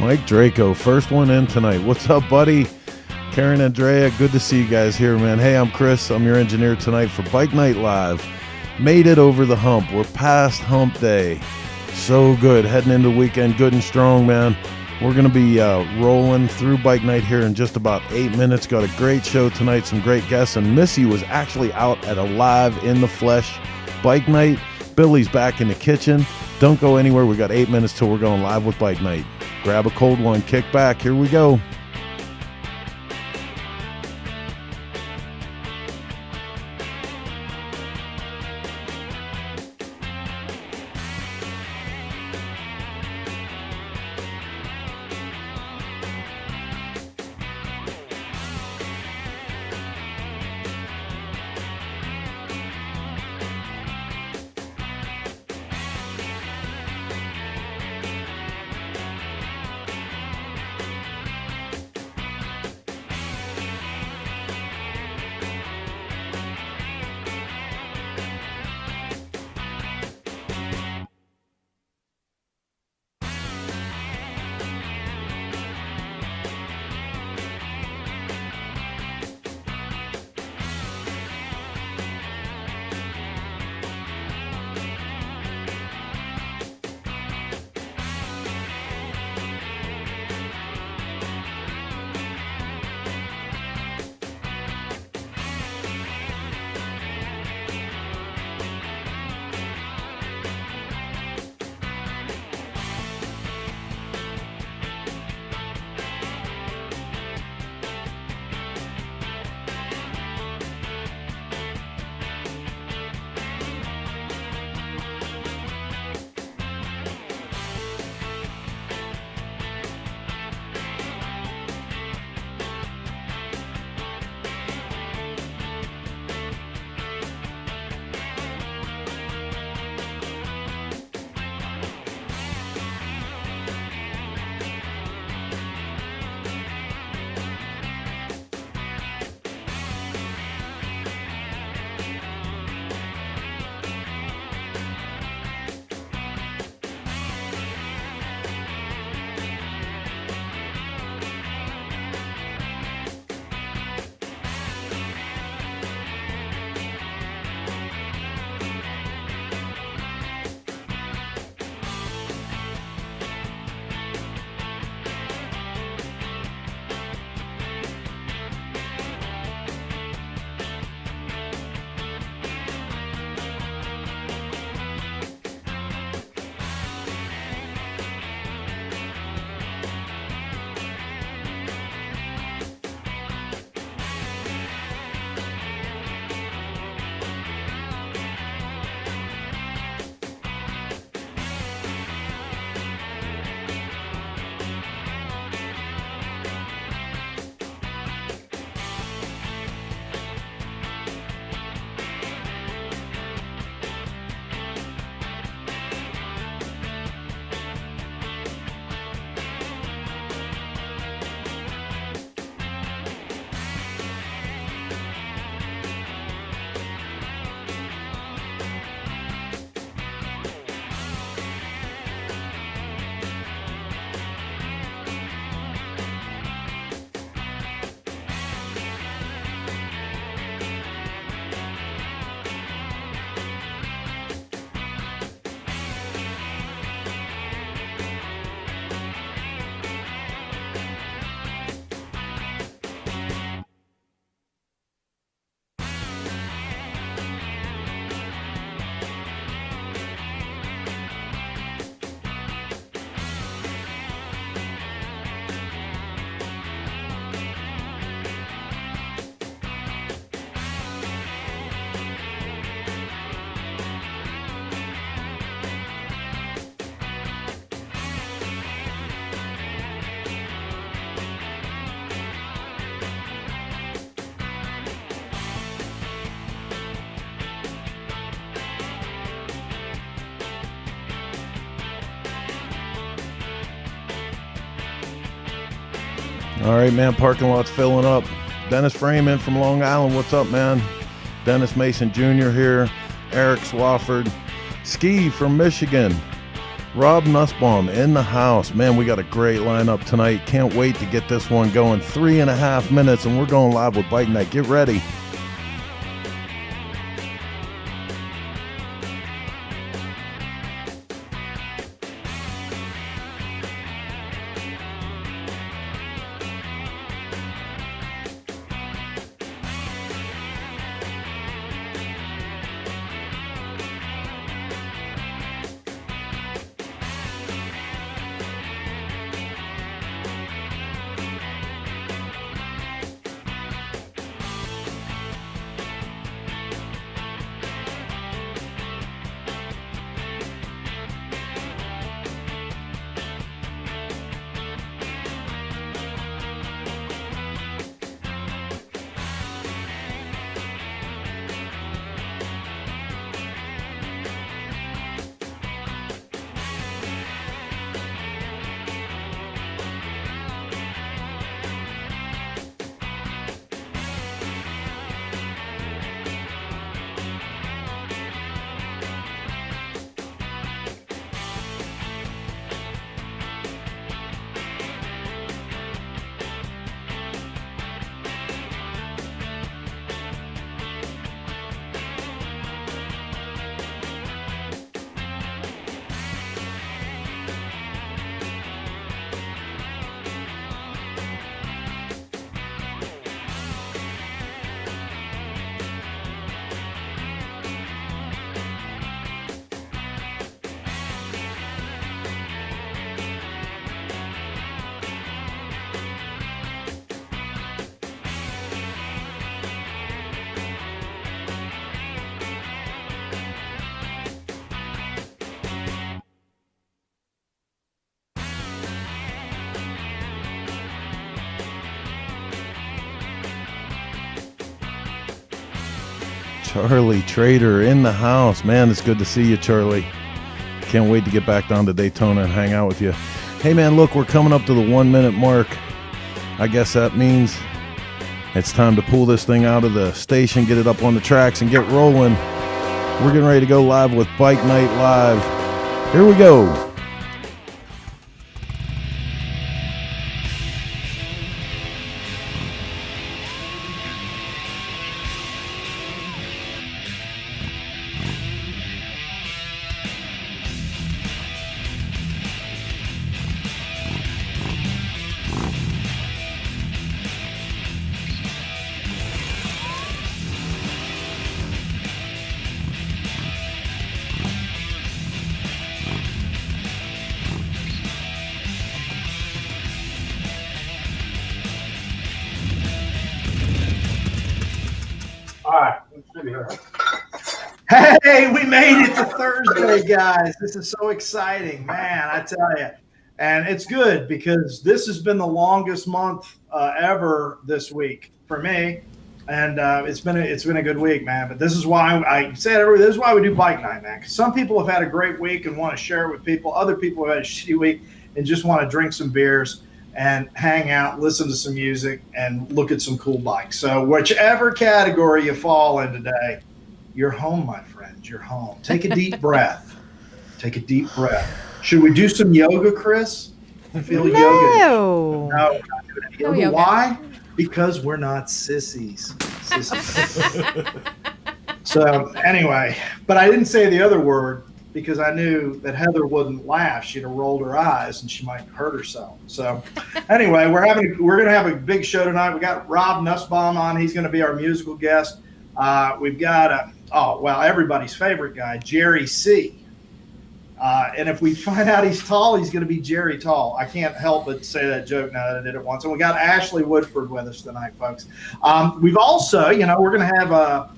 Mike Draco, first one in tonight. What's up, buddy? Karen, Andrea, good to see you guys here, man. Hey, I'm Chris. I'm your engineer tonight for Bike Night Live. Made it over the hump. We're past hump day. So good. Heading into the weekend good and strong, man. We're going to be rolling through Bike Night here in just about 8 minutes. Got a great show tonight, some great guests. And Missy was actually out at a live in the flesh Bike Night. Billy's back in the kitchen. Don't go anywhere. We got 8 minutes till we're going live with Bike Night. Grab a cold one, kick back. Here we go. All right, man, parking lot's filling up. Dennis Freeman from Long Island, what's up, man? Dennis Mason Jr. here. Eric Swafford. Ski from Michigan. Rob Nussbaum in the house. Man, we got a great lineup tonight. Can't wait to get this one going. 3.5 minutes, and we're going live with Bike Night. Get ready. Charlie Trader in the house. Man, it's good to see you, Charlie. Can't wait to get back down to Daytona and hang out with you. Hey, man, look, we're coming up to the 1 minute mark. I guess that means it's time to pull this thing out of the station, get it up on the tracks, and get rolling. We're getting ready to go live with Bike Night Live. Here we go. Hey, we made it to Thursday, guys. This is so exciting, man, I tell you. And it's good because this has been the longest month ever this week for me. And it's been a good week, man. But this is why I said this is why we do Bike Night, man. Because some people have had a great week and want to share it with people. Other people have had a shitty week and just want to drink some beers and hang out, listen to some music, and look at some cool bikes. So whichever category you fall in today, you're home, my friends. You're home. Take a deep breath. Take a deep breath. Should we do some yoga, Chris? I feel yoga. No, we're not doing any yoga. Why? Because we're not sissies. So anyway, but I didn't say the other word because I knew that Heather wouldn't laugh. She'd have rolled her eyes and she might hurt herself. So anyway, we're going to have a big show tonight. We got Rob Nussbaum on. He's going to be our musical guest. We've got everybody's favorite guy, Jerry C. And if we find out he's tall, he's going to be Jerry Tall. I can't help but say that joke now that I did it once. And we got Ashley Woodford with us tonight, folks. We've also, we're going to have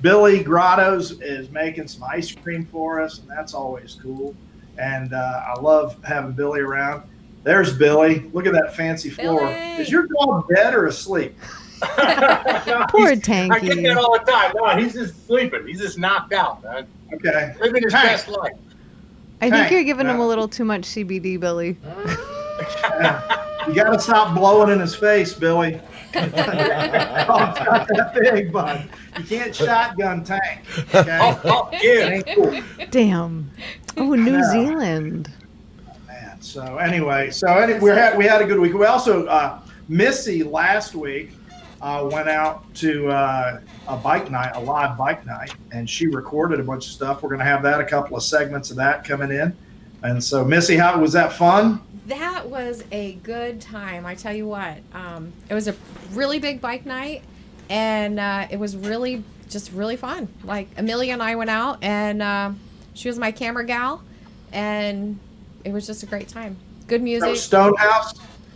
Billy Grottos is making some ice cream for us, and that's always cool. And I love having Billy around. There's Billy. Look at that fancy floor. Billy. Is your dog dead or asleep? No, poor Tanky. I get that all the time. No, he's just sleeping. He's just knocked out, man. Okay. Living his best life. I think you're giving him a little too much CBD, Billy. You got to stop blowing in his face, Billy. Oh, it's not that big, bud. You can't shotgun Tank. Okay? Yeah. Ain't cool. Damn. Oh, New Zealand. that. So anyway, we had a good week. We also Missy last week went out to a bike night, a live bike night, and she recorded a bunch of stuff. We're going to have that, a couple of segments of that coming in. And so, Missy, how was that fun? That was a good time. I tell you what, it was a really big bike night, and it was really fun. Like Amelia and I went out, and she was my camera gal, and it was just a great time. Good music.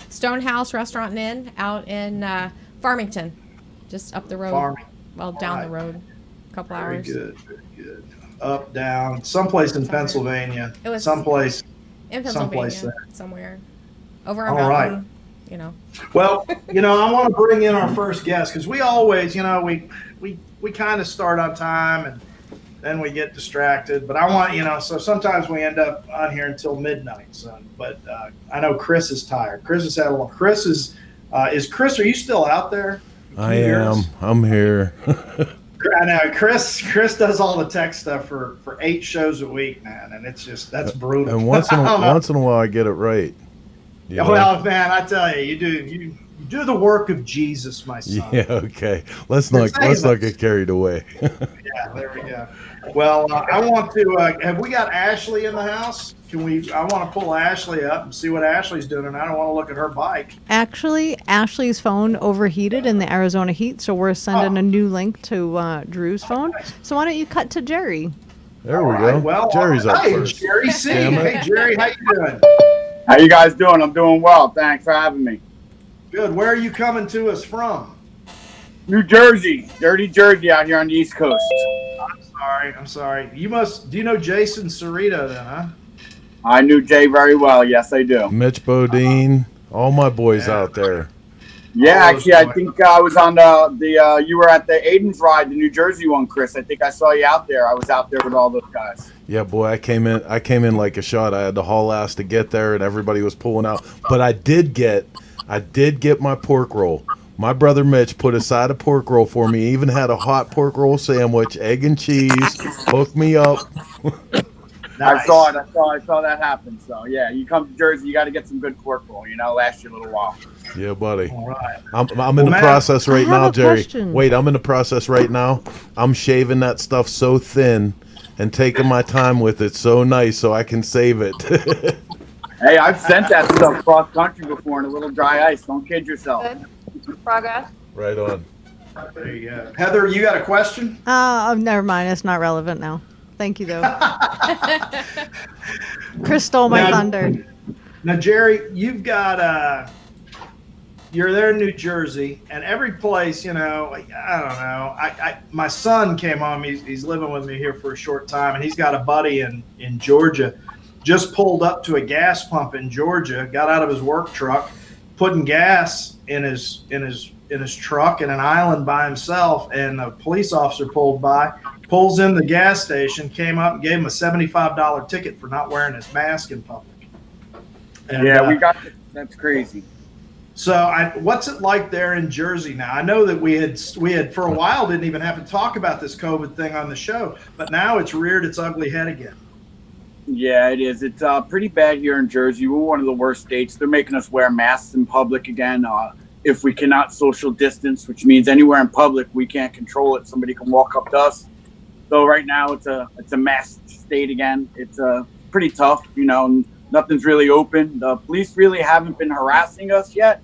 Stonehouse Restaurant and Inn out in Farmington, just up the road. Down the road, a couple hours. Very good. Up, down, someplace in Pennsylvania. It was someplace in Pennsylvania, somewhere over a All mountain. right. You know. Well, I want to bring in our first guest because we always, we kind of start on time and then we get distracted. But I want, so sometimes we end up on here until midnight. But I know Chris is tired. Chris has had a long. Chris is Chris? Are you still out there? I am. I'm here. I know Chris does all the tech stuff for 8 shows a week, man, and it's just that's brutal. And once in a while, I get it right. Well, man, I tell you, you do the work of Jesus, my son. Yeah, okay. Let's not get carried away. Yeah, there we go. Well, I want to. Have we got Ashley in the house? I want to pull Ashley up and see what Ashley's doing, and I don't want to look at her bike. Actually, Ashley's phone overheated in the Arizona heat, so we're sending a new link to Drew's phone. So why don't you cut to Jerry? There we go. Well, Jerry's up first. Jerry C. Hey, Jerry, how you doing? How you guys doing? I'm doing well. Thanks for having me. Good. Where are you coming to us from? New Jersey. Dirty Jersey out here on the East Coast. I'm sorry. Do you know Jason Cerrito then, huh? I knew Jay very well. Yes, I do. Mitch Bodine, all my boys out there. Yeah, actually, I think I was on the you were at the Aiden's ride, the New Jersey one, Chris. I think I saw you out there. I was out there with all those guys. Yeah, boy, I came in like a shot. I had to haul ass to get there, and everybody was pulling out. But I did get my pork roll. My brother Mitch put a side of pork roll for me. He even had a hot pork roll sandwich, egg and cheese. Hooked me up. Nice. I saw that happen. So yeah, you come to Jersey, you got to get some good pork roll. Last you a little while. Yeah, buddy. All right. I'm in the process right now, Jerry. Question. Wait, I'm in the process right now. I'm shaving that stuff so thin and taking my time with it so nice so I can save it. Hey, I've sent that stuff cross country before in a little dry ice. Don't kid yourself. Good progress. Right on. There you go. Heather, you got a question? Never mind. It's not relevant now. Thank you, though. Chris stole my thunder. Now, Jerry, you've got you're there in New Jersey, and every place, I don't know. My son came home. He's living with me here for a short time, and he's got a buddy in Georgia. Just pulled up to a gas pump in Georgia, got out of his work truck, putting gas in his truck in an island by himself, and a police officer pulled by, pulls in the gas station, came up and gave him a $75 ticket for not wearing his mask in public. And, yeah, we got that's crazy. So what's it like there in Jersey now? I know that we had for a while didn't even have to talk about this COVID thing on the show, but now it's reared its ugly head again. Yeah, it is. It's pretty bad here in Jersey. We're one of the worst states. They're making us wear masks in public again. If we cannot social distance, which means anywhere in public, we can't control it. Somebody can walk up to us. So right now it's a masked state again. It's pretty tough. Nothing's really open. The police really haven't been harassing us yet.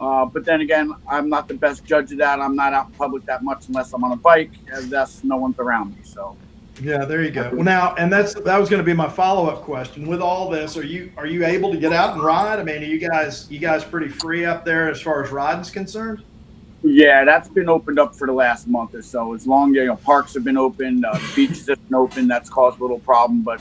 But then again, I'm not the best judge of that. I'm not out in public that much unless I'm on a bike, and that's no one's around me. So. Yeah, there you go. Well, now, and that was going to be my follow-up question. With all this, are you able to get out and ride? I mean, are you guys pretty free up there as far as riding's concerned? Yeah, that's been opened up for the last month or so. As long as parks have been open, the beaches have been open, that's caused a little problem. But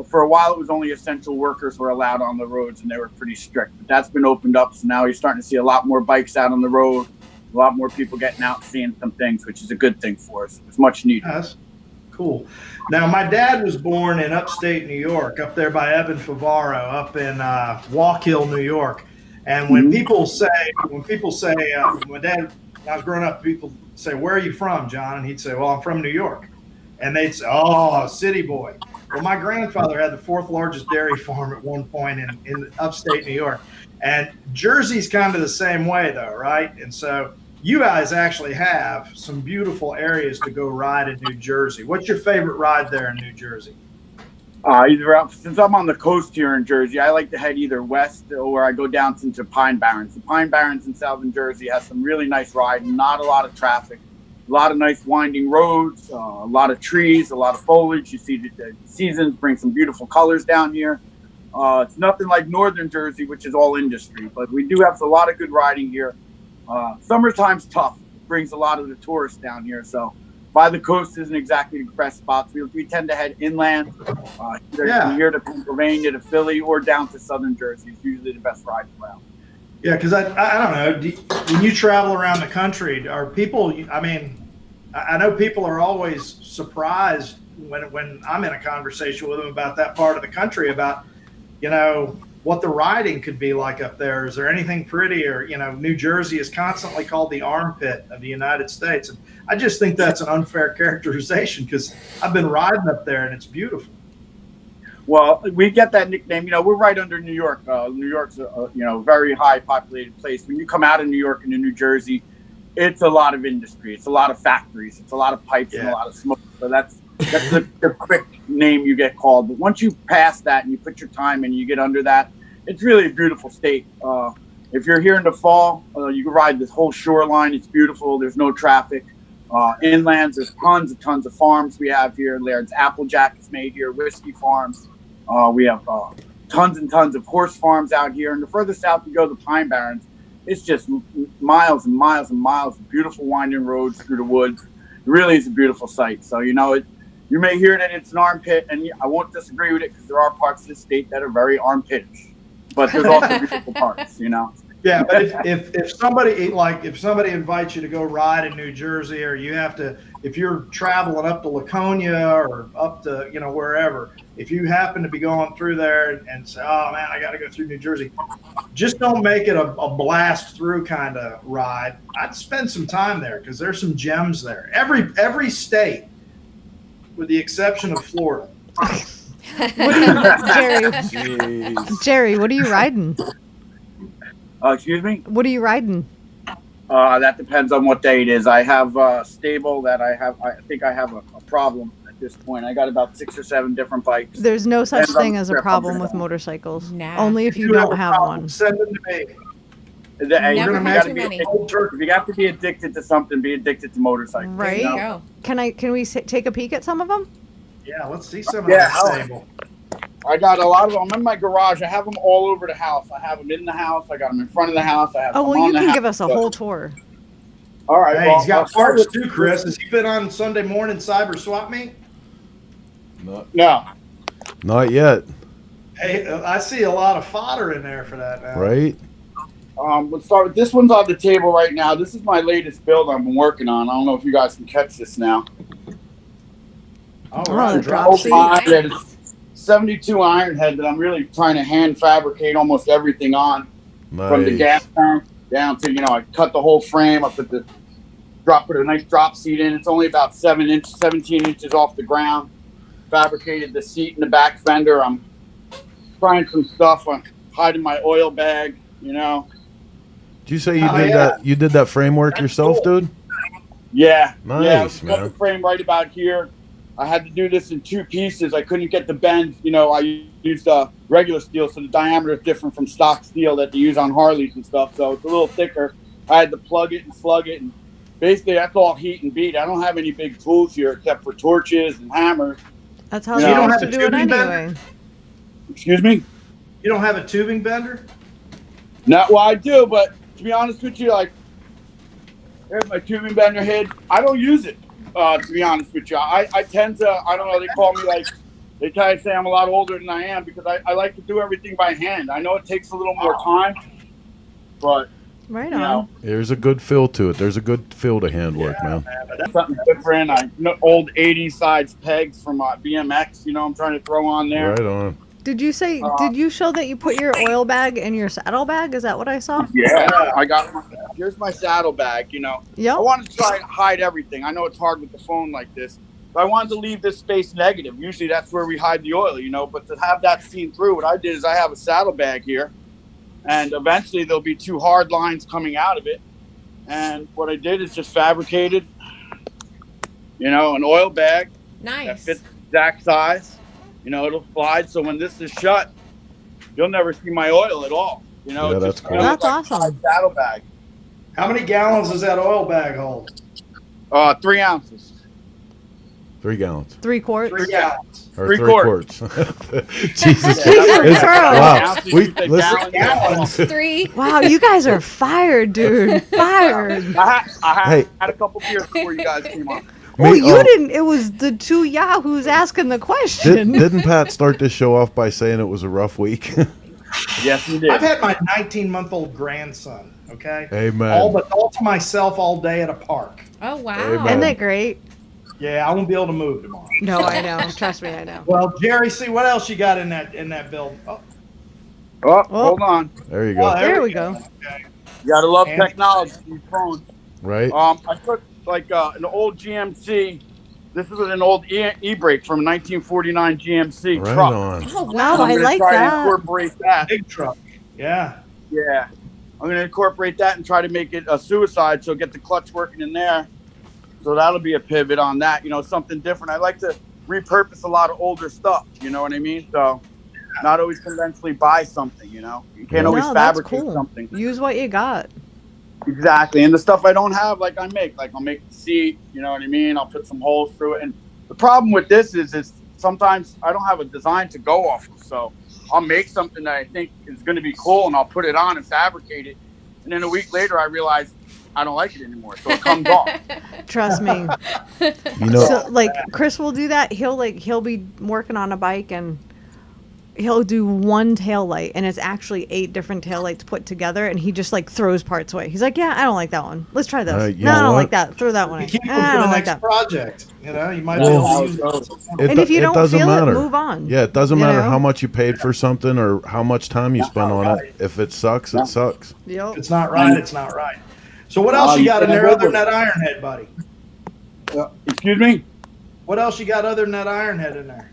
for a while, it was only essential workers were allowed on the roads, and they were pretty strict. But that's been opened up, so now you're starting to see a lot more bikes out on the road, a lot more people getting out and seeing some things, which is a good thing for us. It's much needed. Yes. Cool. Now, my dad was born in upstate New York, up there by Evan Favaro, up in Walk Hill, New York. And when people say, my dad, when I was growing up, people say, "Where are you from, John?" And he'd say, "Well, I'm from New York." And they'd say, "Oh, city boy." Well, my grandfather had the fourth largest dairy farm at one point in upstate New York. And Jersey's kind of the same way, though, right? And so you guys actually have some beautiful areas to go ride in New Jersey. What's your favorite ride there in New Jersey? Since I'm on the coast here in Jersey, I like to head either west or I go down into Pine Barrens. The Pine Barrens in southern Jersey has some really nice riding, not a lot of traffic, a lot of nice winding roads, a lot of trees, a lot of foliage. You see the seasons bring some beautiful colors down here. It's nothing like northern Jersey, which is all industry, but we do have a lot of good riding here. Summertime's tough. It brings a lot of the tourists down here, so by the coast isn't exactly the best spots. We tend to head inland, either from here to Pennsylvania to Philly or down to southern Jersey. It's usually the best ride around. Yeah, because I don't know. When you travel around the country, are people? I mean, I know people are always surprised when I'm in a conversation with them about that part of the country, about what the riding could be like up there. Is there anything pretty? Or New Jersey is constantly called the armpit of the United States, and I just think that's an unfair characterization because I've been riding up there and it's beautiful. Well, we get that nickname. We're right under New York. New York's a very high populated place. When you come out of New York into New Jersey, it's a lot of industry. It's a lot of factories. It's a lot of pipes and a lot of smoke. So that's the quick name you get called. But once you pass that and you put your time and you get under that, it's really a beautiful state. If you're here in the fall, you can ride this whole shoreline. It's beautiful. There's no traffic. Inlands, there's tons of farms we have here. Laird's Applejack is made here, whiskey farms. We have tons and tons of horse farms out here. And the further south you go, the Pine Barrens, it's just miles and miles and miles of beautiful winding roads through the woods. It really is a beautiful sight. So, you may hear that it's an armpit, and I won't disagree with it because there are parts of the state that are very armpitish. But there's also beautiful parts, Yeah, but if somebody invites you to go ride in New Jersey, or if you're traveling up to Laconia or up to wherever, if you happen to be going through there and say, oh man, I got to go through New Jersey, just don't make it a blast through kind of ride. I'd spend some time there because there's some gems there. Every state, with the exception of Florida. Jerry, what are you riding? Excuse me? What are you riding? That depends on what day it is. I have a stable that I think I have a problem at this point. I got about 6 or 7 different bikes. There's no such thing as a problem with motorcycles. Nah. Only if you don't have one. Send them to me. Never had too many. If you have to be addicted to something, be addicted to motorcycles. Right. There you go. Can we take a peek at some of them? Yeah, let's see some of that stable. I got a lot of them in my garage. I have them all over the house. I have them in the house. I got them in front of the house. I have them you on the can house. give us a whole tour. All right. Hey, he's got parts too, Chris. Has he been on Sunday morning Cyber Swap Meet? No. Not yet. Hey, I see a lot of fodder in there for that now. Right? Let's start with this one's on the table right now. This is my latest build I've been working on. I don't know if you guys can catch this now. All right, drop seat. Nice. 72 iron head that I'm really trying to hand fabricate almost everything on. Nice. From the gas tank down to, I cut the whole frame. I put a nice drop seat in. It's only about 17 inches off the ground. Fabricated the seat and the back fender. I'm trying some stuff. I'm hiding my oil bag, Did you say you did that framework yourself, dude? Yeah. Nice, yeah, I cut man. the frame right about here. I had to do this in 2 pieces. I couldn't get the bend. I used regular steel, so the diameter is different from stock steel that they use on Harleys and stuff. So it's a little thicker. I had to plug it and slug it, and basically that's all heat and beat. I don't have any big tools here except for torches and hammers. That's how You you don't used have to a do it tubing bender? anyway. Excuse me? You don't have a tubing bender? No, well, I do, but to be honest with you, here's my tubing bender head. I don't use it. To be honest with you, I tend to, I don't know, they call me they try to say I'm a lot older than I am because I like to do everything by hand. I know it takes a little more time, but, Right on. There's a good feel to it. There's a good feel to handwork, man. That's something different. Old 80s sides pegs from BMX, I'm trying to throw on there. Right on. Did you show that you put your oil bag in your saddle bag? Is that what I saw? Yeah, here's my saddle bag, Yep. I want to try and hide everything. I know it's hard with the phone like this. I wanted to leave this space negative. Usually that's where we hide the oil, but to have that seen through, what I did is I have a saddlebag here, and eventually there'll be 2 hard lines coming out of it. And what I did is just fabricated, an oil bag that Nice. fits the exact size. It'll slide. So when this is shut, you'll never see my oil at all. Yeah, that's cool. That's awesome. Saddlebag. How many gallons does that oil bag hold? 3 ounces. 3 gallons. 3 quarts. 3 gallons. Or 3 3 quarts. Jesus. Jesus Wow. Ounces, We, you say listen, gallons. 3. Wow, you guys are fired, dude. Fired. I had a couple beers before you guys came on. Oh, me- you didn't. It was the 2 yahoos asking the question. didn't Pat start this show off by saying it was a rough week? Yes, you did. I've had my 19-month-old grandson. Okay. Amen. All to myself all day at a park. Oh, wow. Amen. Isn't that great? Yeah, I won't be able to move tomorrow. No, I know. Trust me, I know. Well, Jerry, see what else you got in that build. Oh, Hold on. There you go. There we go. Okay. You gotta love And- technology. These phones. Right? I took like an old GMC. This is an old e-brake from a 1949 GMC Right truck. on. Oh, Wow, wow. I like try to that. incorporate that. Big truck. Yeah. Yeah, I'm gonna incorporate that and try to make it a suicide. So get the clutch working in there. So that'll be a pivot on that. Something different. I like to repurpose a lot of older stuff. You know what I mean? So not always conventionally buy something. You can't always No, that's fabricate cool. something. Use what you got. Exactly. And the stuff I don't have, like I make. Like I'll make the seat, you know what I mean? I'll put some holes through it. And the problem with this is sometimes I don't have a design to go off of. So I'll make something that I think is going to be cool and I'll put it on and fabricate it. And then a week later, I realize I don't like it anymore. So it comes off. Trust me. So, like, Chris will do that. He'll be working on a bike and he'll do one tail light and it's actually 8 different tail lights put together and he just like throws parts away. He's like, yeah, I don't like that one. Let's try this. You No, I know don't what? like that. Throw that one You in. keep them I for don't the like next that. project. You might be Well, able to use it. And if you don't doesn't feel matter. it, move on. Yeah, it doesn't You matter know? how much you paid for something or how much time you spent on it. If it sucks, it sucks. Yep. If it's not right, it's not right. So what else you got in there other than that iron head, buddy? Excuse me? What else you got other than that iron head in there?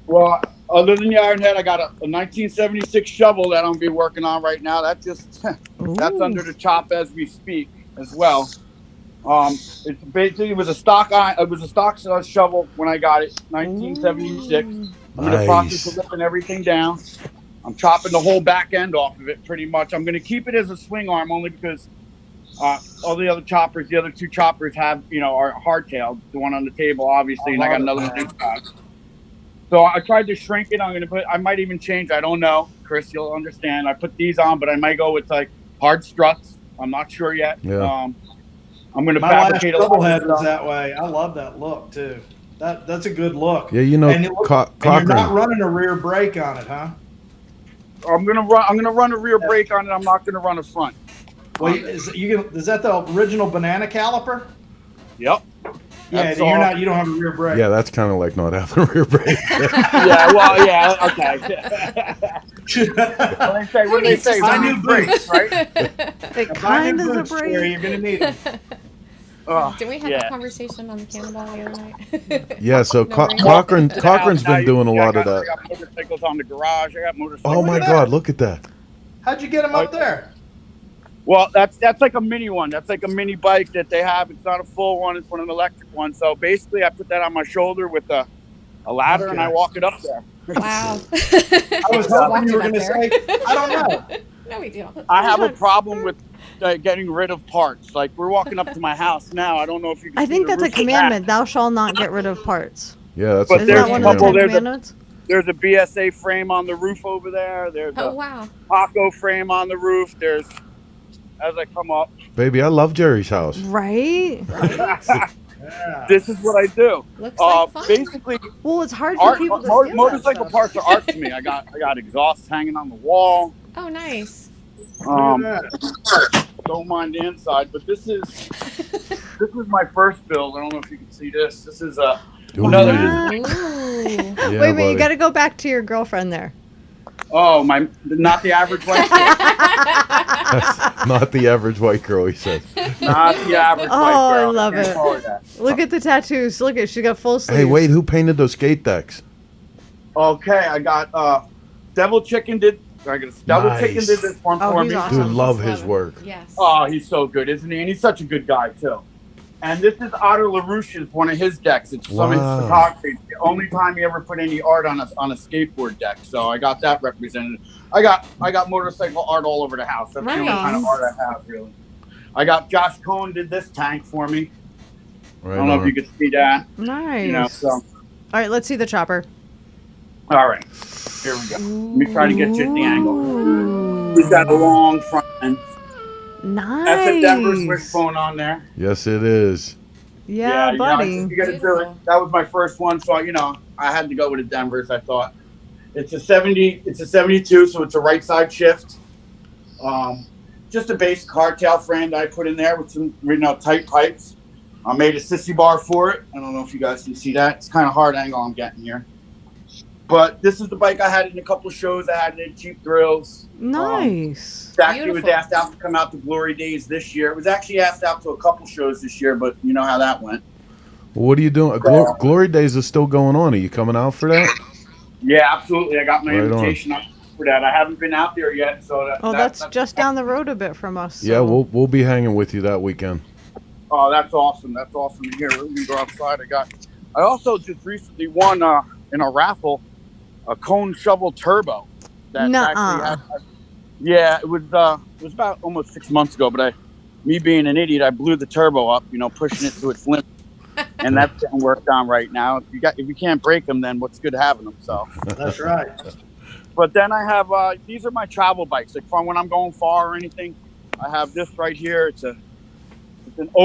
Well, other than the iron head, I got a 1976 shovel that I'm gonna be working on right now. That's Ooh. under the chop as we speak as well. It's basically it was a stock shovel when I got it, 1976. I'm in the process of ripping everything down. I'm chopping the whole back end off of it pretty much. I'm gonna keep it as a swing arm only because all the other choppers, the other 2 choppers have, are hardtailed. The one on the table, obviously, and I got another big guy. So I tried to shrink it. I might even change. I don't know. Chris, you'll understand. I put these on, but I might go with like hard struts. I'm not sure yet. Yeah. I'm going to My last fabricate a lot trouble of head was stuff. that way. I love that look too. That's a good look. Yeah, And you're not Cochran. running a rear brake on it, huh? I'm gonna run a rear brake on it. I'm not gonna run a front. Well, is that the original banana caliper? Yep. Yeah, That's you don't have a rear brake. Yeah, that's kind of like not having a rear brake. Yeah. Well. Yeah. Okay. When they say Buy run new new brakes, right? It Buy kind new of is a boots, break. Jerry, you're gonna need them. Did we have yeah. that conversation on the cannonball the other night? Yeah, so No worries. Cochrans Now been doing a lot of I that. got motorcycles on the garage. I got motorcycles. Oh my at that. God, look at that. How'd you get them up there? Well, that's like a mini one. That's like a mini bike that they have. It's not a full one. It's one of an electric one. So basically, I put that on my shoulder with a ladder, and I Okay. walk it up there. Wow. I was Just hoping walked you were him going up to there. say, I don't know. No big deal. I have a problem with getting rid of parts. Like we're walking up to my house now. I don't know if you can I see think the that's a roof of that. commandment. Thou shalt not get rid of parts. Yeah, that's But Isn't there's that one a of the couple- 10 there's a- commandments? There's a BSA frame on the roof over there. There's Oh, a wow. Paco frame on the roof. There's, as I come up, Baby, I love Jerry's house. Right? Yeah. this is what I do. Looks like fun. Basically, Well, it's hard for people to steal motorcycle that stuff. parts are art to me. I got exhausts hanging on the wall. Oh, nice. Look at that. Don't mind the inside, but this is my first build. I don't know if you can see this. This is another. Ooh. Ooh. Yeah, Wait a minute, buddy. you got to go back to your girlfriend there. Oh my! Not the average wife. That's not the average white girl, he said. Not the average Oh, white girl. I love Can't it. call her that. Look at the tattoos. Look at she got full sleeves. Hey, wait, who painted those skate decks? Okay, I got Devil Chicken did. Devil Nice. Chicken did this one Oh, for he's me. awesome. Dude, love Just his it. work. Yes. Oh, he's so good, isn't he? And he's such a good guy too. And this is Otter LaRouche's one of his decks. It's some of his Wow. photography. It's the only time he ever put any art on a skateboard deck. So I got that represented. I got motorcycle art all over the house. That's the only kind of art I have, really. I got Josh Cohen did this tank for me. Right I don't know on. if you could see that. Nice. You know, so All right, let's see the chopper. all right. Here we go. Let me try to get you at the angle. Ooh. We've got a long front end. Nice. That's a Denver's wishbone on there. Yes, it is. Yeah, you buddy. know, you got to do it. Beautiful. That was my first one, so I had to go with a Denver's. I thought it's a 70. It's a 72, so it's a right side shift. Just a base hardtail frame that I put in there with some tight pipes. I made a sissy bar for it. I don't know if you guys can see that. It's kind of hard angle I'm getting here. But this is the bike I had in a couple of shows. I had it in Cheap Thrills. Nice. It actually was Beautiful. asked out to come out to Glory Days this year. It was actually asked out to a couple shows this year, but you know how that went. Well, what are you doing? Glory Days is still going on. Are you coming out for that? Yeah, absolutely. I got my Right on. invitation up for that. I haven't been out there yet, so That's just down the road a bit from us. Yeah, so- we'll be hanging with you that weekend. Oh, that's awesome. That's awesome to hear. We can go outside. I also just recently won in a raffle a cone shovel turbo. That Nuh-uh. yeah, it was about almost 6 months ago. But me being an idiot, I blew the turbo up. Pushing it to its limit, and that's getting worked on right now. If you can't break them, then what's good having them? So. That's right. But then I have these are my travel bikes. Like when I'm going far or anything, I have this right here. It's an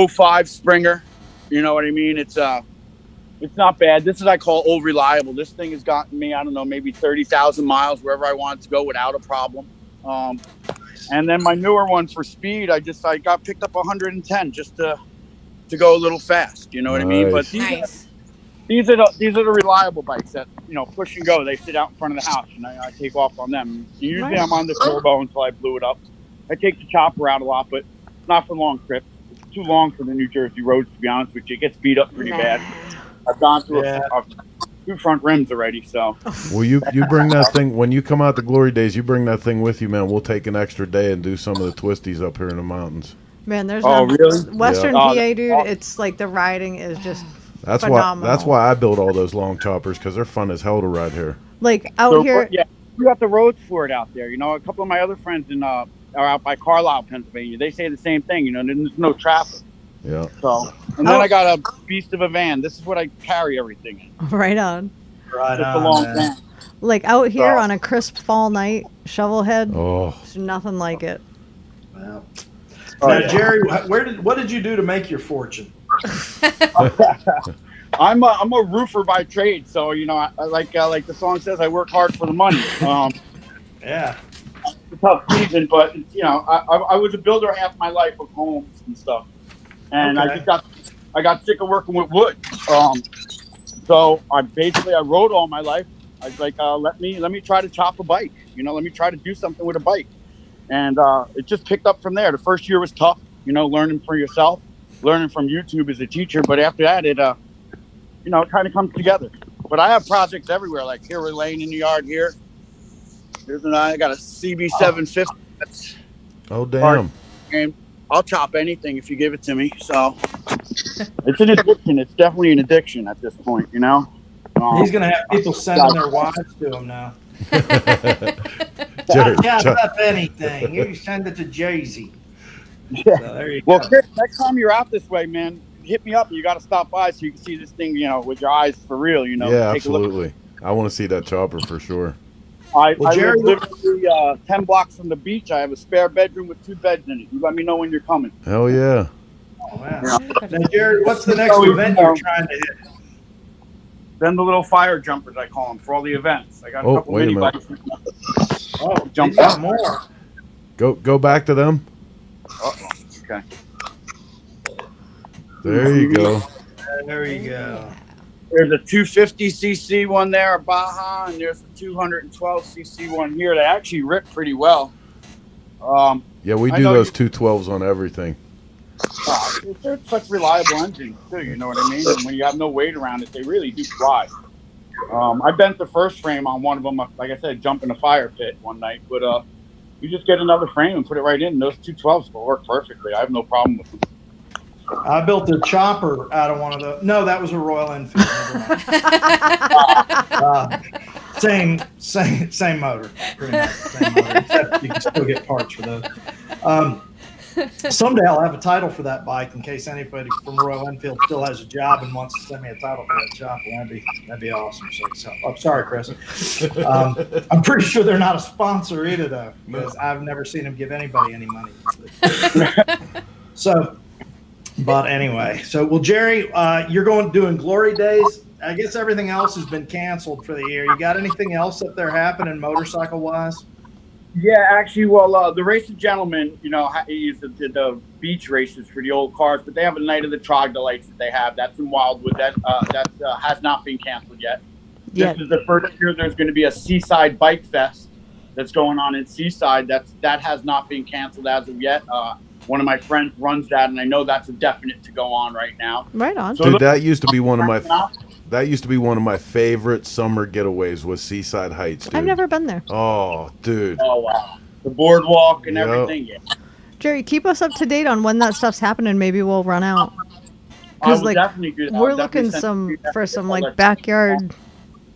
05 Springer. You know what I mean? It's not bad. This is I call old reliable. This thing has gotten me, I don't know, maybe 30,000 miles wherever I want to go without a problem. And then my newer one for speed, I got picked up 110 just to go a little fast. You know what I mean? But Nice. these are the reliable bikes that push and go. They sit out in front of the house, and I take off on them. Usually I'm on the turbo until I blew it up. I take the chopper out a lot, but not for long trips. It's too long for the New Jersey roads, to be honest with you. It gets beat up pretty bad. I've gone through two front rims already, so. Well, you bring that thing when you come out to Glory Days. You bring that thing with you, man. We'll take an extra day and do some of the twisties up here in the mountains. Man, there's really? Western Yeah. PA, dude. It's like the riding is just phenomenal. That's why I build all those long choppers, because they're fun as hell to ride here. Like out here. Yeah, we got the roads for it out there. A couple of my other friends are out by Carlisle, Pennsylvania. They say the same thing. There's no traffic. Yeah. So, and then I got a beast of a van. This is what I carry everything in. Right on. Right Just a on, long man. van. Like out here So- on a crisp fall night, shovelhead. Oh, There's nothing like it. Well, Oh, now, yeah. Jerry, what did you do to make your fortune? I'm a roofer by trade, so I like the song says, I work hard for the money. Yeah. It's a tough season, but I was a builder half my life of homes and stuff, and Okay. I got sick of working with wood. So I wrote all my life. I was like, let me try to chop a bike. Let me try to do something with a bike, and it just picked up from there. The first year was tough, learning for yourself, learning from YouTube as a teacher. But after that, it kind of comes together. But I have projects everywhere, like here we're laying in the yard here. I got a CB750. That's oh, damn. and I'll chop anything if you give it to me. So it's an addiction. It's definitely an addiction at this point, He's going to have people sending their wives to him now. Jerry, I'll Chuck- chop up anything. You send it to Jay-Z. Yeah. So there you Well, go. Chris, next time you're out this way, man, hit me up. You got to stop by so you can see this thing, with your eyes for real. yeah, Take a look. absolutely. I want to see that chopper for sure. I Jerry, live literally 10 blocks from the beach. I have a spare bedroom with 2 beds in it. You let me know when you're coming. Hell yeah. Oh, wow. Now, Jerry, what's the next event you're trying to hit? Then the little fire jumpers, I call them, for all the events. I got a Oh, couple wait a mini minute. bikes. Oh, Jump you got up. more. Go back to them. Okay. There you go. There you go. There's a 250cc one there, a Baja, and there's a 212cc one here. They actually rip pretty well. Yeah, we I do know those you- 212s on everything. They're such reliable engines too. You know what I mean? And when you have no weight around it, they really do fly. I bent the first frame on one of them. Like I said, jump in a fire pit one night. But you just get another frame and put it right in. Those 212s will work perfectly. I have no problem with them. I built a chopper out of one of those. No, that was a Royal Enfield. Never mind. Same motor, pretty much same motor. Except you can still get parts for those. Someday I'll have a title for that bike in case anybody from Royal Enfield still has a job and wants to send me a title for that chopper. That'd be awesome. So I'm sorry, Chris. I'm pretty sure they're not a sponsor either, though, because I've never seen them give anybody any money. So, but anyway, well, Jerry, you're doing Glory Days. I guess everything else has been canceled for the year. You got anything else up there happening motorcycle wise? Yeah, actually, well, the Race of Gentlemen, is the beach races for the old cars, but they have a Night of the Troglodytes that they have. That's in Wildwood. That has not been canceled yet. This is the first year there's going to be a Seaside Bike Fest that's going on in Seaside. That has not been canceled as of yet. One of my friends runs that, and I know that's a definite to go on right now. Right on. So dude, that used to be one of my favorite summer getaways was Seaside Heights, dude. I've never been there. Oh, dude. Oh, wow. The boardwalk and everything. Yeah. Jerry, keep us up to date on when that stuff's happening. Maybe we'll run out. Because we're looking for some like backyard.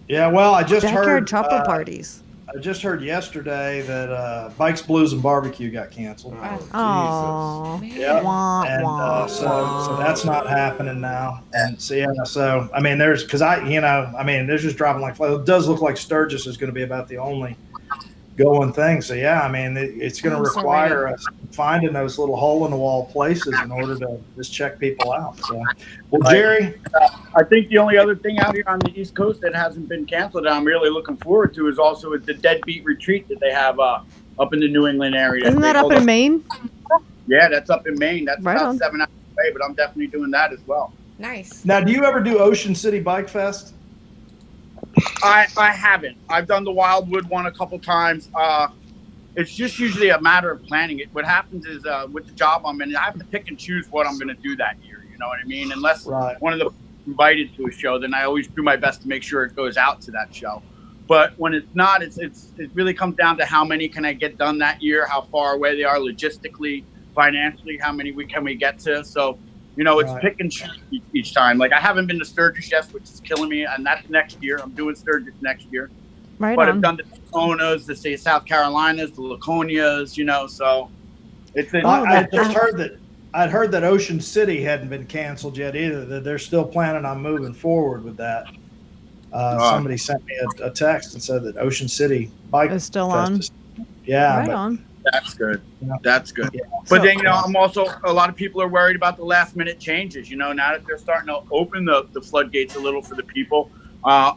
Yeah, well, I just heard chopper parties. I just heard yesterday that Bikes, Blues, and Barbecue got canceled. Oh, yeah, and so that's not happening now. And so I mean, they're just dropping like it does look like Sturgis is going to be about the only going thing. So yeah, I mean, it's going to require us finding those little hole in the wall places in order to just check people out. So, well, Jerry, I think the only other thing out here on the East Coast that hasn't been canceled that I'm really looking forward to is also the Deadbeat Retreat that they have up in the New England area. Isn't that up in Maine? Yeah, that's up in Maine. That's right about on. 7 hours away, but I'm definitely doing that as well. Nice. Now, do you ever do Ocean City Bike Fest? I haven't. I've done the Wildwood one a couple times. It's just usually a matter of planning it. What happens is with the job I'm in, I have to pick and choose what I'm going to do that year. You know what I mean? Unless one of the invited to a show, then I always do my best to make sure it goes out to that show. But when it's not, it really comes down to how many can I get done that year, how far away they are logistically, financially, how many can we get to. So, it's pick and choose each time. Like I haven't been to Sturgis yet, which is killing me, and that's next year. I'm doing Sturgis next year. Right but on. I've done the Dakotas, the state of South Carolinas, the Laconias, so it's. I'd heard that Ocean City hadn't been canceled yet either. That they're still planning on moving forward with that. Somebody sent me a text and said that Ocean City Bike is still Fest on. Yeah, on. That's good. Yeah. That's good. Yeah. But then, I'm also, a lot of people are worried about the last minute changes. Now that they're starting to open the floodgates a little for the people,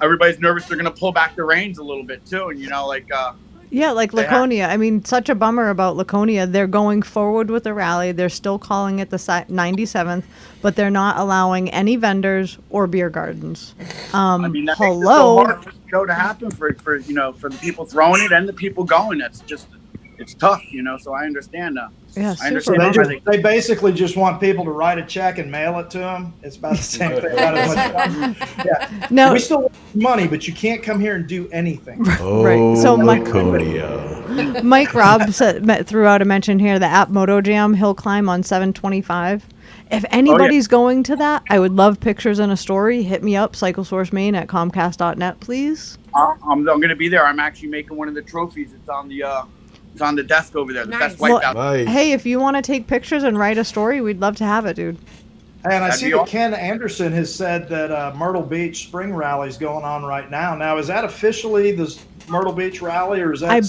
everybody's nervous they're going to pull back the reins a little bit too. And, like Laconia. I mean, such a bummer about Laconia. They're going forward with the rally. They're still calling it the 97th, but they're not allowing any vendors or beer gardens. That makes it so hard for the show to happen for the people throwing it and the people going. It's tough, so I understand that. Yeah, I understand. They basically just want people to write a check and mail it to them. It's about the same thing. Yeah. No, we still want money, but you can't come here and do anything. Oh, right. So Mike Robb threw out a mention here. The App Moto Jam hill climb on 725. If anybody's going to that, I would love pictures and a story. Hit me up, CycleSourceMaine at Comcast.net, please. I'm going to be there. I'm actually making one of the trophies. It's on the desk over there. The best wipe out. Nice. Hey, if you want to take pictures and write a story, we'd love to have it, dude. And I see that Ken Anderson has said that Myrtle Beach Spring Rally is going on right now. Now, is that officially the Myrtle Beach Rally, or is that I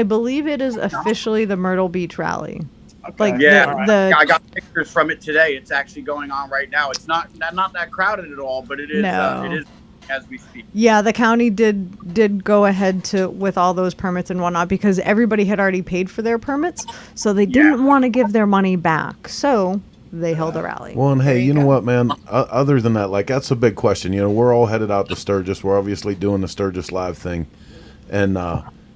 believe it is officially the Myrtle Beach Rally. Okay. I got pictures from it today. It's actually going on right now. It's not that crowded at all, but it is. It is as we speak. Yeah, the county did go ahead with all those permits and whatnot because everybody had already paid for their permits, so they didn't want to give their money back. So they held a rally. Well, and hey, you know what, man? Other than that, that's a big question. We're all headed out to Sturgis. We're obviously doing the Sturgis Live thing, and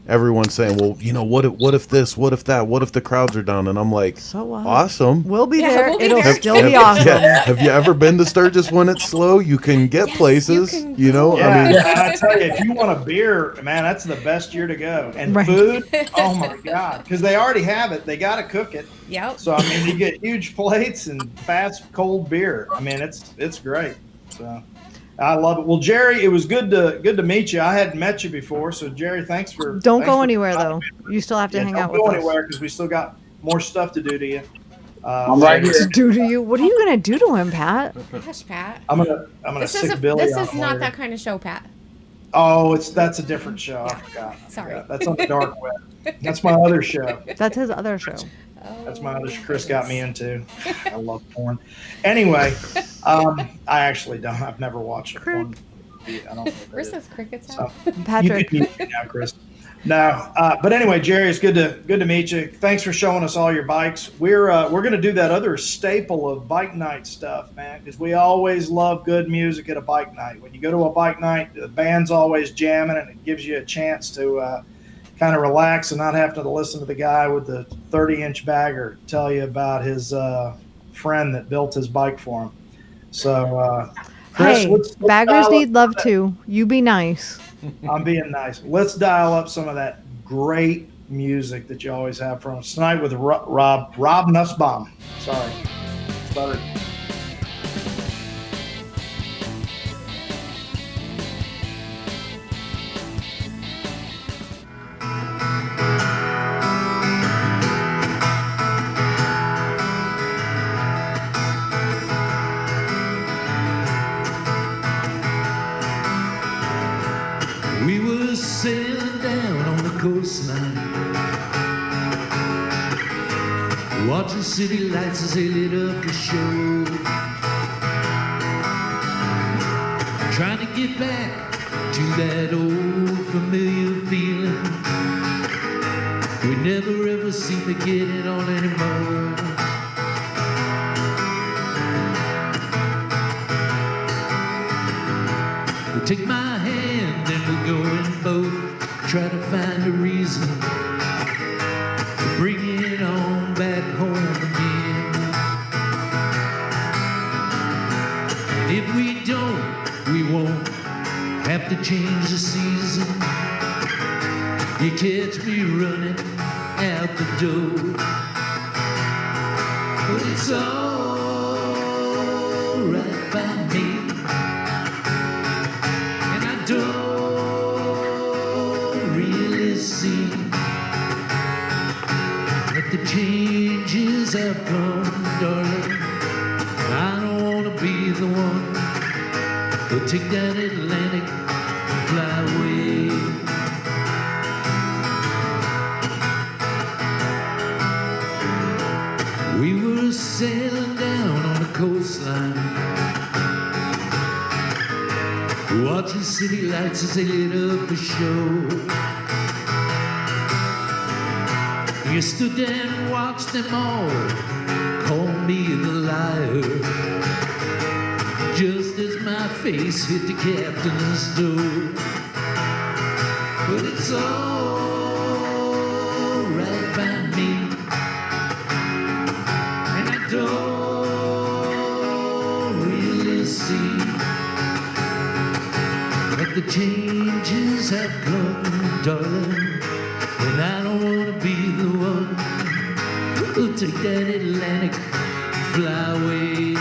everyone's saying, well, what if this, what if that, what if the crowds are down? And I'm like, So what? awesome. We'll be Yeah, there. we'll be It'll there. still be awesome. Yeah. Have you ever been to Sturgis when it's slow? You can get Yes, places, you can you know? go. Yeah, I mean, and I tell you, if you want a beer, man, that's the best year to go. And Right. food, oh my God, because they already have it. They got to cook it. Yep. So I mean, you get huge plates and fast cold beer. I mean, it's great. So I love it. Well, Jerry, it was good to meet you. I hadn't met you before, so Jerry, thanks for. Don't go anywhere though. You still have to hang out with Don't go us. anywhere because we still got more stuff to do to you. I'm right here. To do to you? What are you gonna do to him, Pat? Gosh, Pat. I'm gonna This sick is Billy. this on is him not later. that kind of show, Pat. Oh, that's a different show. I forgot. Sorry. Yeah, that's on the dark web. That's my other show. That's his other show. That's my other show Chris got me into. I love porn. Anyway, I actually don't. I've never watched a porn movie. I don't know what that Where's is. those crickets So, at? Patrick. You can mute me now, Chris. No, but anyway, Jerry, it's good to meet you. Thanks for showing us all your bikes. We're going to do that other staple of bike night stuff, man, because we always love good music at a bike night. When you go to a bike night, the band's always jamming, and it gives you a chance to kind of relax and not have to listen to the guy with the 30-inch bagger tell you about his friend that built his bike for him. So, Chris, Hey, let's baggers dial need up love that. too. You be nice. I'm being nice. Let's dial up some of that great music that you always have from us tonight with Rob Nussbaum. Sorry. Stuttered. We were sailing down on the coastline, watching city lights as they lit up the show. Trying to get back to that old familiar feeling. We never ever seem to get it on anymore. Take my hand and we're going both. Try to find a reason to bring it on back home again. And if we don't, we won't have to change the season. You catch me running out the door, but it's all right by me. Don't really see that the changes have come, darling. I don't want to be the one who'll take that Atlantic and fly away. We were sailing down on the coastline, watching city lights as they lit up the show. You stood there and watched them all call me the liar, just as my face hit the captain's door. But it's all right by me, and I don't really see that the changes have come, darling. And I don't want to be the one who'll take that Atlantic and fly away.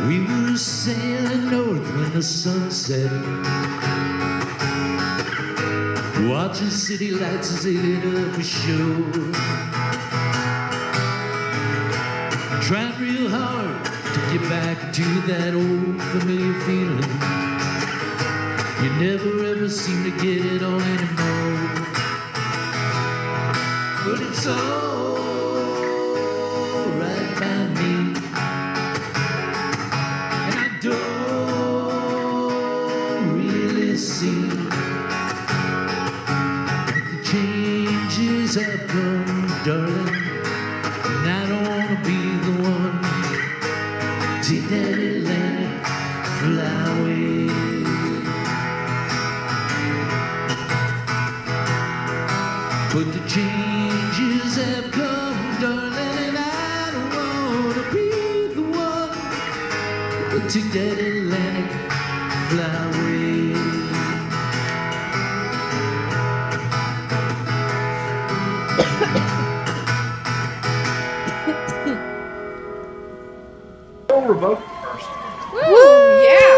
We were sailing north when the sun set, watching city lights as they lit up a show. Tried real hard to get back to that old familiar feeling. You never ever seem to get it on anymore. But it's all right by me, and I don't really see that the changes have come, darling. And I don't want to be the one take that Atlantic fly But the changes have come, darling, and I don't wanna be the one who took that Atlantic flyway. We'll revoke it first. Woo! Yeah.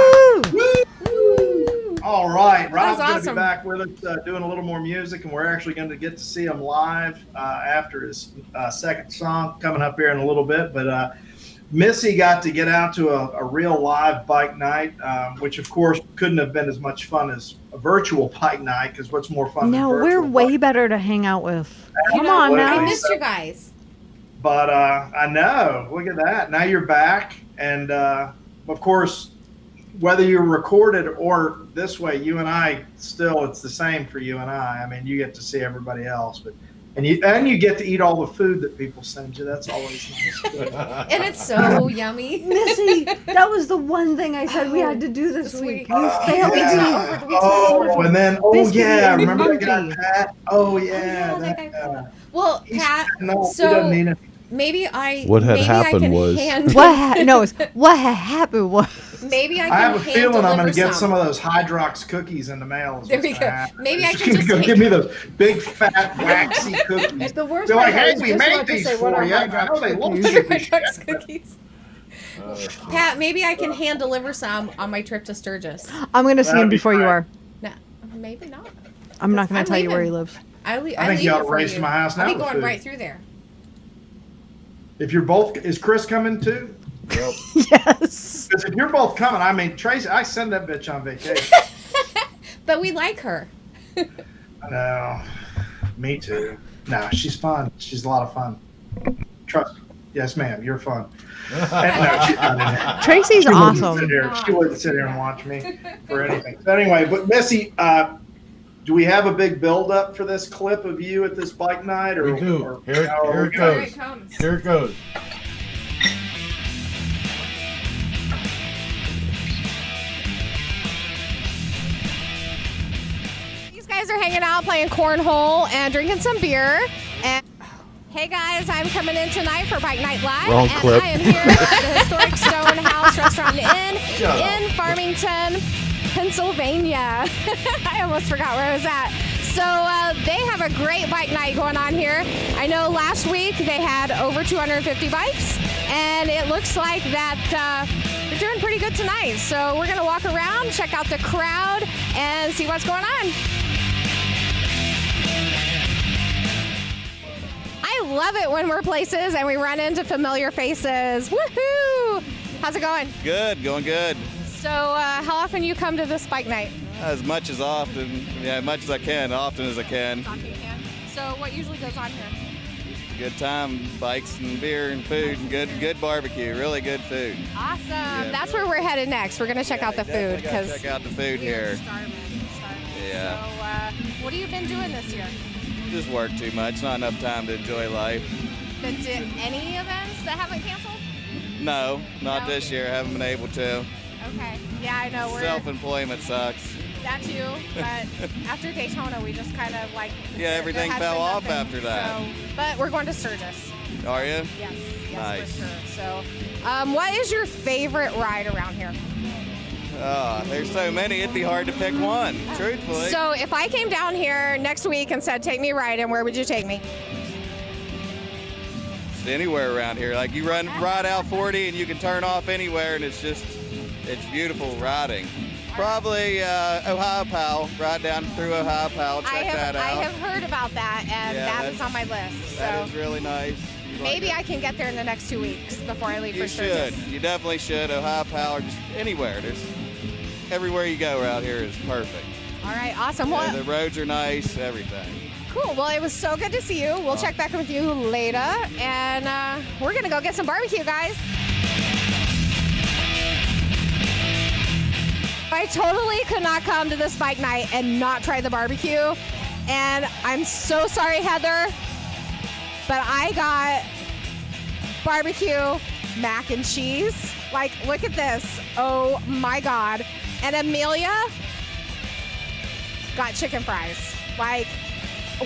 All right, Rob's That was going to awesome. be back with us doing a little more music, and we're actually going to get to see him live after his second song coming up here in a little bit. But Missy got to get out to a real live bike night, which of course couldn't have been as much fun as a virtual bike night, because what's more fun than No, virtual we're way bike? better to hang out with. You Come know, on Absolutely. I now. missed you guys. But I know, look at that. Now you're back. And of course, whether you're recorded or this way, you and I still, it's the same for you and I. I mean, you get to see everybody else, but and you get to eat all the food that people send you. That's always nice. And it's so yummy. Missy, that was the one thing I said we had to do this This week. week. You failed Yeah. to. Oh, and then Biscuit yeah, and remember that monkey. guy Pat? Oh Yeah, yeah, that that guy. guy. Well, He's- Pat, no, he so doesn't need it. maybe I. What had maybe happened I can was- hand, What had happened was maybe I can I have a hand feeling I'm going to deliver get some of those Hydrox cookies in the mail. is There what's we gonna go. happen. Maybe They're I can gonna just go take- give me those big fat waxy cookies. the worst. They're like, part hey, is we just made about to these say, what for are you. I Hydrox know they look cookies? chippy Hydrox shit. cookies. Pat, maybe I can hand deliver some on my trip to Sturgis. I'm going to see That'd him be before you fine. are. No, maybe not. I'm not going I'm to tell you where he leaving. lives. I think leave you ought it to for race you. to my house now I'll be with going food. right through there. If you're both, is Chris coming too? Yes. Because if you're both coming, I mean, Tracy, I send that bitch on vacation. But we like her. No, me too. No, she's fun. She's a lot of fun. Trust me. Yes, ma'am. You're fun. And no, she's not in here. Tracy's She wouldn't sit awesome. here- She wouldn't sit here and watch me for anything. So anyway, but Missy, do we have a big build up for this clip of you at this bike night? Or, We do. or- Here it or- goes. Here it comes. Here it goes. These guys are hanging out, playing cornhole, and drinking some beer. And hey guys, I'm coming in tonight for Bike Night Live, Wrong and clip. I am here at the historic Stone House Restaurant and Inn Shut up. in Farmington, Pennsylvania. I almost forgot where I was at. So they have a great bike night going on here. I know last week they had over 250 bikes, and it looks like that they're doing pretty good tonight. So we're gonna walk around, check out the crowd, and see what's going on. I love it when we're places and we run into familiar faces. Woohoo! How's it going? Good, going good. So how often you come to this bike night? As much as often, as much as I can, often as I can. So what usually goes on here? Good time, bikes and beer and food and good barbecue, really good food. Awesome. That's where we're headed next. We're gonna check out the food Definitely gotta because check out the food here. Yeah. So what have you been doing this year? Just work too much, not enough time to enjoy life. Did any events that haven't canceled? No, not No? this year. I haven't been able to. Okay. Yeah, I know. We're Self-employment sucks. that too, but after Daytona, we just kind of like. Yeah, everything there has fell been off nothing. after that. So, but we're going to Sturgis. Are you? Yes, Nice. for sure. So, what is your favorite ride around here? There's so many, it'd be hard to pick one, truthfully. So, if I came down here next week and said, "Take me riding," where would you take me? Just anywhere around here. Like you ride out 40 and you can turn off anywhere and it's beautiful riding. Probably Ohio Powell, ride down through Ohio Powell, check that out. I have heard about that, and Yeah, that is on my list. That So is really nice. maybe I can get there in the next 2 weeks before I leave You for Sturgis. should. You definitely should. Ohio Powell, just anywhere. There's everywhere you go around here is perfect. All right, awesome. Well, The roads are nice, everything. cool. Well, it was so good to see you. We'll check back with you later, and we're gonna go get some barbecue, guys. I totally could not come to this bike night and not try the barbecue, and I'm so sorry, Heather, but I got barbecue mac and cheese. Like, look at this. Oh my God. And Amelia got chicken fries. Like,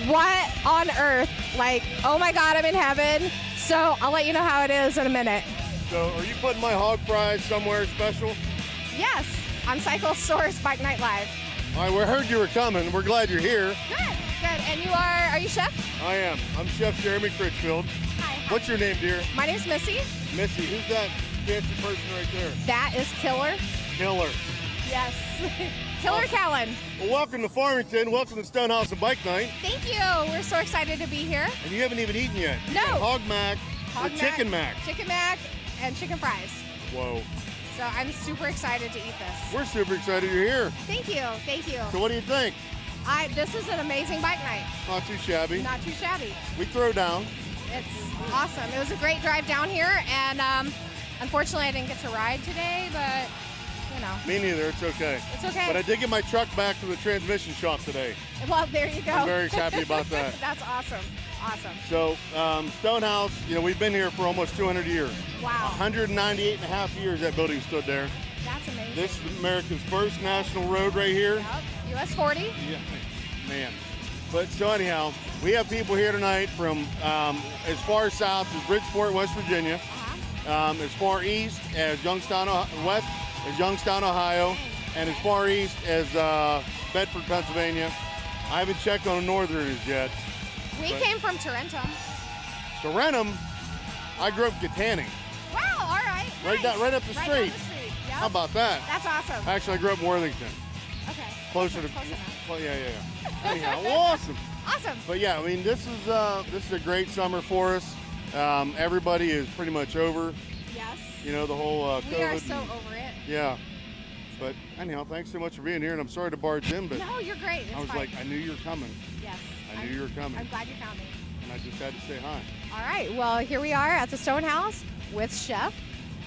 what on earth? Like, oh my God, I'm in heaven. So I'll let you know how it is in a minute. So are you putting my hog fries somewhere special? Yes, on Cycle Source Bike Night Live. All right, we heard you were coming. We're glad you're here. Good. And are you Chef? I am. I'm Chef Jeremy Critchfield. Hi. What's your name, dear? My name's Missy. Missy. Who's that fancy person right there? That is Killer. Killer. Yes. Killer Callan. Well, welcome to Farmington. Welcome to Stonehouse and Bike Night. Thank you. We're so excited to be here. And you haven't even eaten yet. You No. got hog mac Hog or chicken mac. Chicken mac and chicken fries. Whoa. So I'm super excited to eat this. We're super excited you're here. Thank you. Thank you. So what do you think? This is an amazing bike night. Not too shabby. Not too shabby. We throw down. It's awesome. It was a great drive down here, and unfortunately I didn't get to ride today, but you know. Me neither. It's okay. It's okay. But I did get my truck back to the transmission shop today. Well, there you go. I'm very happy about that. That's awesome. Awesome. So Stonehouse, we've been here for almost 200 years. Wow. 198 and a half years that building stood there. That's amazing. This is America's first national road right here. Yep. US 40. Yeah, man. But so anyhow, we have people here tonight from as far south as Bridgeport, West Virginia, as far east as Youngstown, west as Youngstown, Ohio, and as far east as Bedford, Pennsylvania. I haven't checked on the northerners yet. We came from Tarentum. Tarentum, I grew up in Katanning. Wow, all right. Right Nice. right up the Right street. down the street. Yep. How about that? That's awesome. Actually, I grew up in Worthington. Okay. Closer to. Close enough. Well, yeah. Anyhow, well, awesome. Awesome. But yeah, I mean, this is a great summer for us. Everybody is pretty much over. Yes. The whole COVID. We are so over it. Yeah. But anyhow, thanks so much for being here, and I'm sorry to barge in, but No, you're great. It's I was fine. like, I knew you were coming, Yes. I knew you were coming. I'm glad you found me. and I just had to say hi. All right. Well, here we are at the Stonehouse with Chef,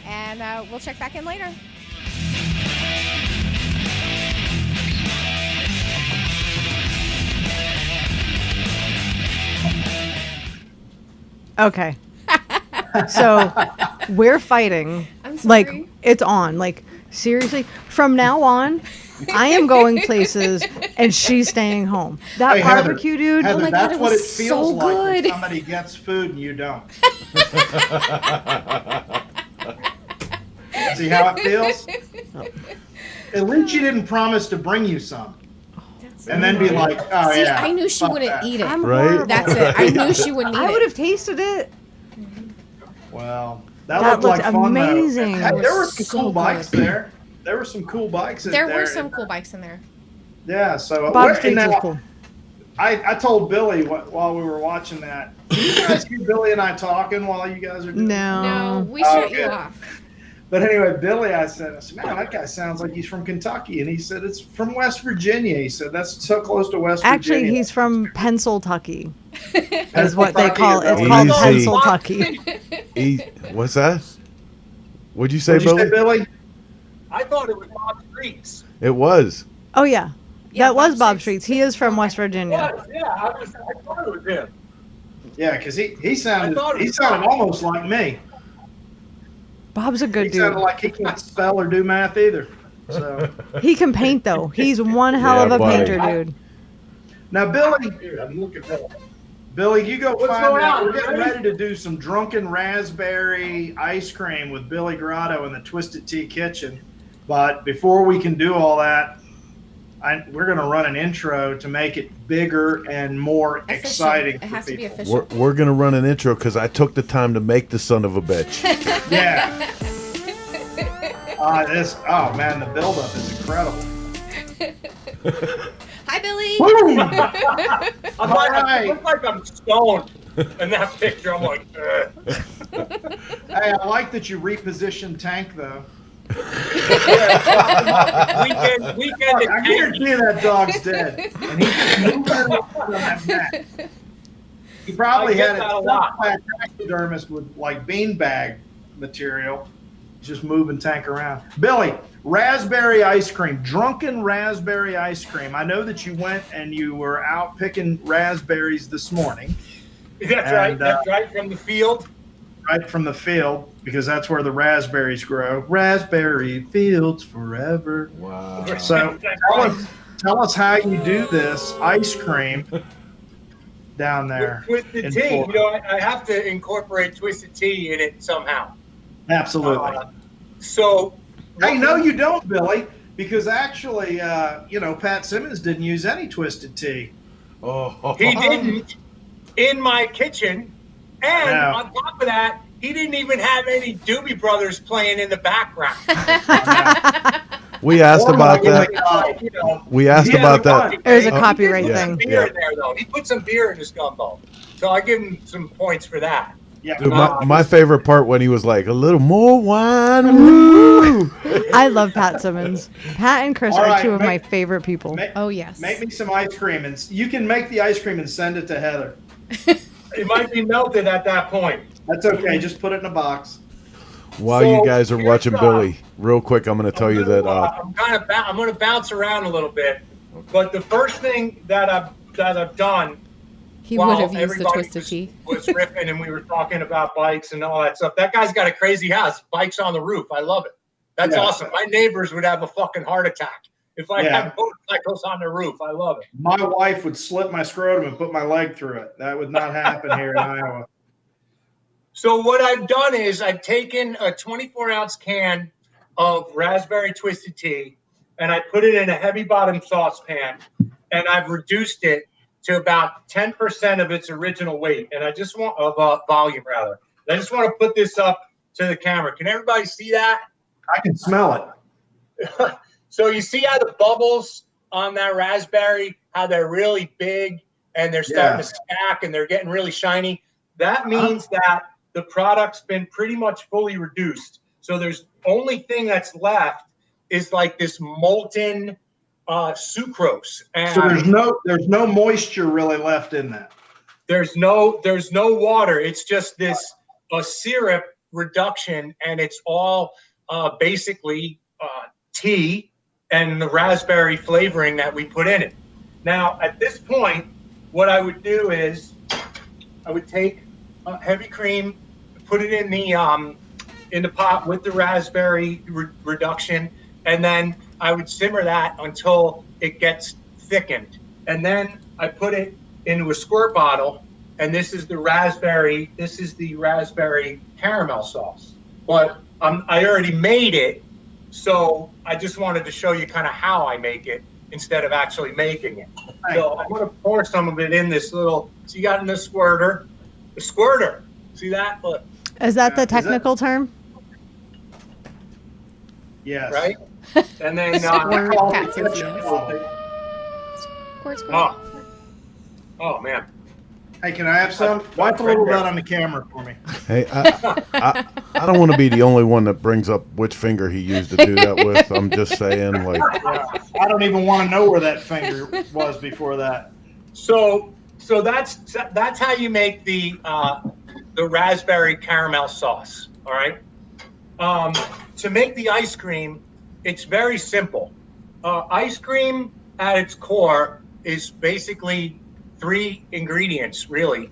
and we'll check back in later. Okay. So we're fighting. I'm Like, sorry. it's on. Like, seriously, from now on, I am going places and she's staying home. That Hey, Heather, barbecue, dude. Heather, Oh my that's God, it what was it feels so like when good. somebody gets food and you don't. See how it feels? At least she didn't promise to bring you some. And then be like, oh See, yeah. I knew she fuck wouldn't that. eat it. I'm Right? horrible. That's it. I knew she wouldn't eat I would it. have tasted it. Well, That that looked like looked fun amazing. though. Hey, there were It was some so cool bikes good. there. There were some cool bikes in There there. were some cool bikes in there. Yeah, so Bob and Streets now, was cool. I told Billy while we were watching that. Can you guys hear Billy and I talking while you guys are doing No. No, we shut you Okay. off. But anyway, Billy, I said, man, that guy sounds like he's from Kentucky. And he said, it's from West Virginia. He said, that's so close to West Actually, Virginia. he's from Pennsyltucky, is what they Pennsyltucky, call it. is It's that called what Pennsyltucky. What's that? What'd you say, What'd you Billy? say, Billy? I thought it was Bob Streets. It was. Oh, yeah. Yeah, That was Bob Bob Streets. Streets. He is from West Virginia. What? Yeah, I thought it was him. Yeah, because he I sounded thought it he was sounded Bob. almost like me. Bob's a He good dude. sounded like he can't spell or do math either. So He can paint, though. He's one hell Yeah, of a buddy. painter, dude. now, Billy, Dude, I'm looking at that. Billy, you go What's find going out. on? We're getting Ready? ready to do some drunken raspberry ice cream with Billy Grotto in the Twisted Tea Kitchen. But before we can do all that, we're going to run an intro to make it bigger and more Official. exciting It for has to be people. official. We're gonna run an intro because I took the time to make the son of a bitch. Yeah. Oh man, the buildup is incredible. Hi, Billy. I'm like, I right. look like I'm stoned in that picture. I'm like, ugh. Hey, I like that you repositioned Tank though. weekend I at guarantee that dog's dead. And he's moving around on that mat. He probably I get had it that a stuck lot. by a taxidermist with like beanbag material, just moving Tank around. Billy, raspberry ice cream, drunken raspberry ice cream. I know that you went and you were out picking raspberries this morning, That's right. And, That's right. From the field. right from the field, because that's where the raspberries grow. Raspberry fields forever. Wow. So tell us how you do this ice cream. down there. Twisted in tea. Florida. You know, I have to incorporate twisted tea in it somehow. Absolutely. So, Hey, no, you don't, Billy, because actually, Pat Simmons didn't use any twisted tea. Oh, he didn't in my kitchen, and No. on top of that, he didn't even have any Doobie Brothers playing in the background. we asked Or about Michael that. McDonald. You know, We asked he had about that. wine. There's a He copyright did put thing. some beer Yeah. in there, though. He put some beer in his gumbo, so I give him some points for that. Yeah, Dude, my favorite part when he was like, a little more wine. Woo! I love Pat Simmons. Pat and Chris All are right, two of my favorite people. Oh, yes. Make me some ice cream, and you can make the ice cream and send it to Heather. It might be melted at that point. That's okay. Just put it in a box. While you guys are watching Billy, real quick, I'm going to tell you that. I'm going to bounce around a little bit, but the first thing that I've done. He while would have used the everybody twisted tea. was ripping, and we were talking about bikes and all that stuff. That guy's got a crazy house. Bikes on the roof. I love it. That's awesome. My neighbors would have a fucking heart attack if I had motorcycles on the roof. I love it. My wife would slit my scrotum and put my leg through it. That would not happen here in Iowa. So what I've done is I've taken a 24-ounce can of raspberry twisted tea, and I put it in a heavy bottom saucepan, and I've reduced it to about 10% of its original weight, and I just want volume rather. I just want to put this up to the camera. Can everybody see that? I can smell it. So you see how the bubbles on that raspberry, how they're really big and they're starting to stack and they're getting really shiny. That means that the product's been pretty much fully reduced. So there's only thing that's left is like this molten sucrose. And so there's no moisture really left in that. There's no water. It's just this syrup reduction, and it's all basically tea and the raspberry flavoring that we put in it. Now, at this point, what I would do is I would take heavy cream, put it in the pot with the raspberry reduction, and then I would simmer that until it gets thickened. And then I put it into a squirt bottle, and this is the raspberry caramel sauce. But I already made it, so I just wanted to show you kind of how I make it instead of actually making it. So I'm going to pour some of it in this little, so you got in the squirter. The squirter, see that? Look. Is that the technical term? Yes. Right? And then Squirt. Pat says yes. Squirt. Oh man. Hey, can I have some? Wipe a little of that on the camera for me. Hey, I don't want to be the only one that brings up which finger he used to do that with. I'm just saying, like. I don't even want to know where that finger was before that. So that's how you make the raspberry caramel sauce. All right. To make the ice cream, it's very simple. Ice cream at its core is basically 3 ingredients, really.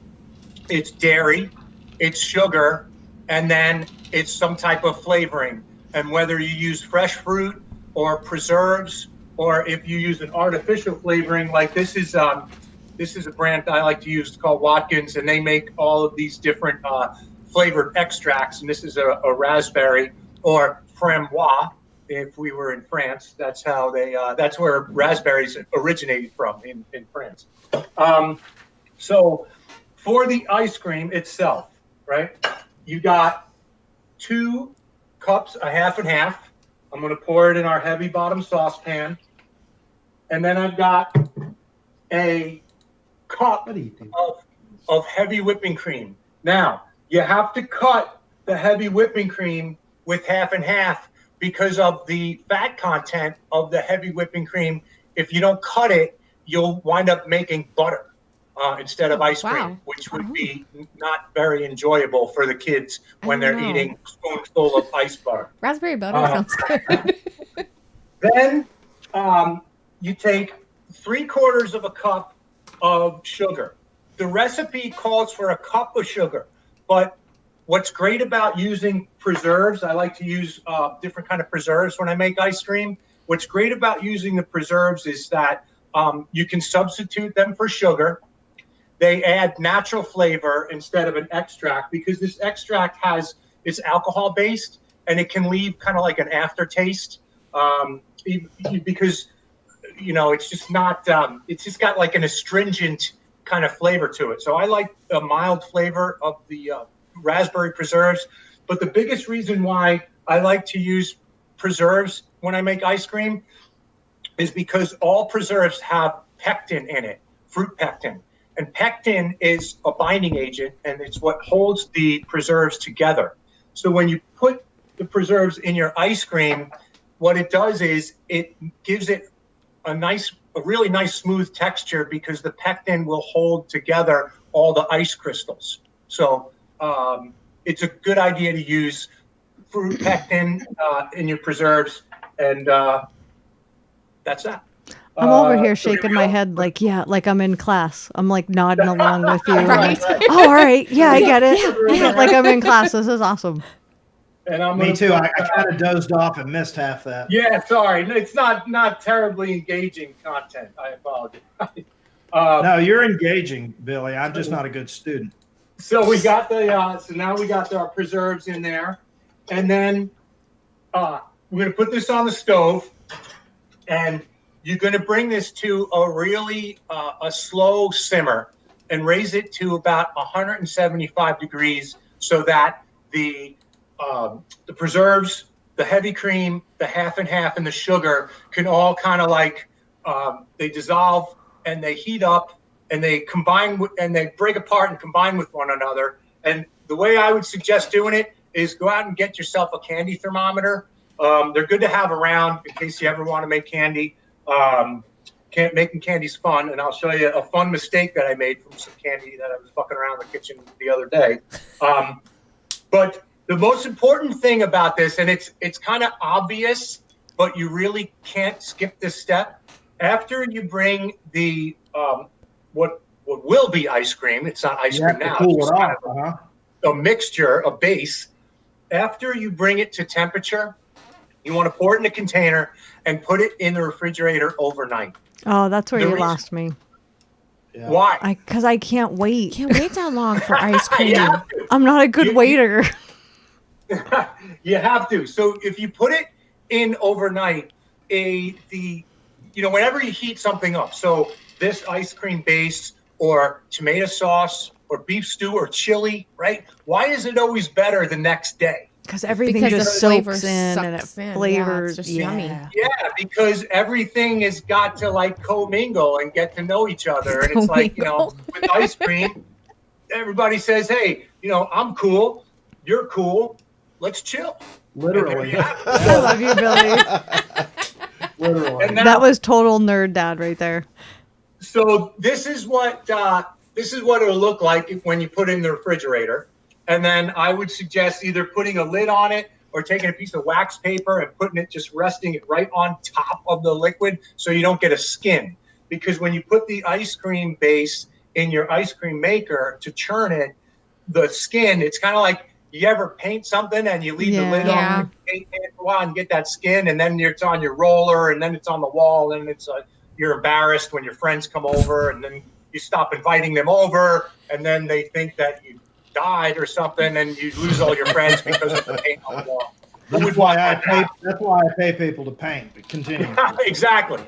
It's dairy, it's sugar, and then it's some type of flavoring. And whether you use fresh fruit or preserves, or if you use an artificial flavoring, like this is a brand I like to use. It's called Watkins, and they make all of these different flavored extracts. And this is a raspberry or framboise. If we were in France, that's how that's where raspberries originated from in France. So for the ice cream itself, right, you got 2 cups, a half and half. I'm going to pour it in our heavy bottom saucepan. And then I've got a cup of heavy whipping cream. Now, you have to cut the heavy whipping cream with half and half because of the fat content of the heavy whipping cream. If you don't cut it, you'll wind up making butter instead of ice cream, which would be not very enjoyable for the kids when they're eating a spoonful of ice butter. Raspberry butter sounds good. Then you take 3/4 of a cup of sugar. The recipe calls for a cup of sugar, but what's great about using preserves, I like to use different kind of preserves when I make ice cream. What's great about using the preserves is that you can substitute them for sugar. they add natural flavor instead of an extract, because this extract it's alcohol based and it can leave kind of like an aftertaste, because it's just not it's just got like an astringent kind of flavor to it. So I like the mild flavor of the raspberry preserves. But the biggest reason why I like to use preserves when I make ice cream is because all preserves have pectin in it, fruit pectin. And pectin is a binding agent, and it's what holds the preserves together. So when you put the preserves in your ice cream, what it does is it gives it a really nice smooth texture, because the pectin will hold together all the ice crystals. So it's a good idea to use fruit pectin in your preserves, and that's that. I'm over here shaking my head like, yeah, like I'm in class. I'm like nodding along with you. Right. Like, oh, all right. Yeah, I get it. Like I'm in class. This is awesome. And Me too. I kind of dozed off and missed half that. Yeah, sorry. It's not terribly engaging content. I apologize. No, you're engaging, Billy. I'm just not a good student. So we got now we got our preserves in there, and then we're gonna put this on the stove, and you're gonna bring this to a really a slow simmer, and raise it to about 175 degrees, so that the preserves, the heavy cream, the half and half, and the sugar can all kind of like they dissolve and they heat up and they combine and they break apart and combine with one another. And the way I would suggest doing it is go out and get yourself a candy thermometer. They're good to have around in case you ever want to make candy. Making candy's fun, and I'll show you a fun mistake that I made from some candy that I was fucking around in the kitchen the other day. But the most important thing about this, and it's kind of obvious, but you really can't skip this step. After you bring the what will be ice cream, it's not ice cream now. Cool it's it kind off, of a mixture, a base. After you bring it to temperature, you want to pour it in a container and put it in the refrigerator overnight. Oh, that's where you lost me. Yeah. Why? Because I can't wait. Can't wait that long for ice cream. I'm not a good waiter. You have to. So if you put it in overnight, whenever you heat something up, so this ice cream base or tomato sauce or beef stew or chili, right? Why is it always better the next day? Because everything Because just the flavor soaks in and it sucks in. flavors. Yeah, it's just yummy. Yeah, because everything has got to like commingle and get to know each other. And it's like, with ice cream, everybody says, hey, I'm cool. You're cool. Let's chill. Literally. I love you, Billy. Literally. That was total nerd dad right there. So this is what it'll look like when you put it in the refrigerator. And then I would suggest either putting a lid on it or taking a piece of wax paper and putting it, just resting it right on top of the liquid so you don't get a skin. Because when you put the ice cream base in your ice cream maker to churn it, the skin, it's kind of like you ever paint something and you leave the lid on paint for a while and get that skin, and then it's on your roller, and then it's on the wall, and then it's you're embarrassed when your friends come over, and then you stop inviting them over, and then they think that you died or something, and you lose all your friends because of the paint on the wall. That's why I pay people to paint. Continue. Exactly.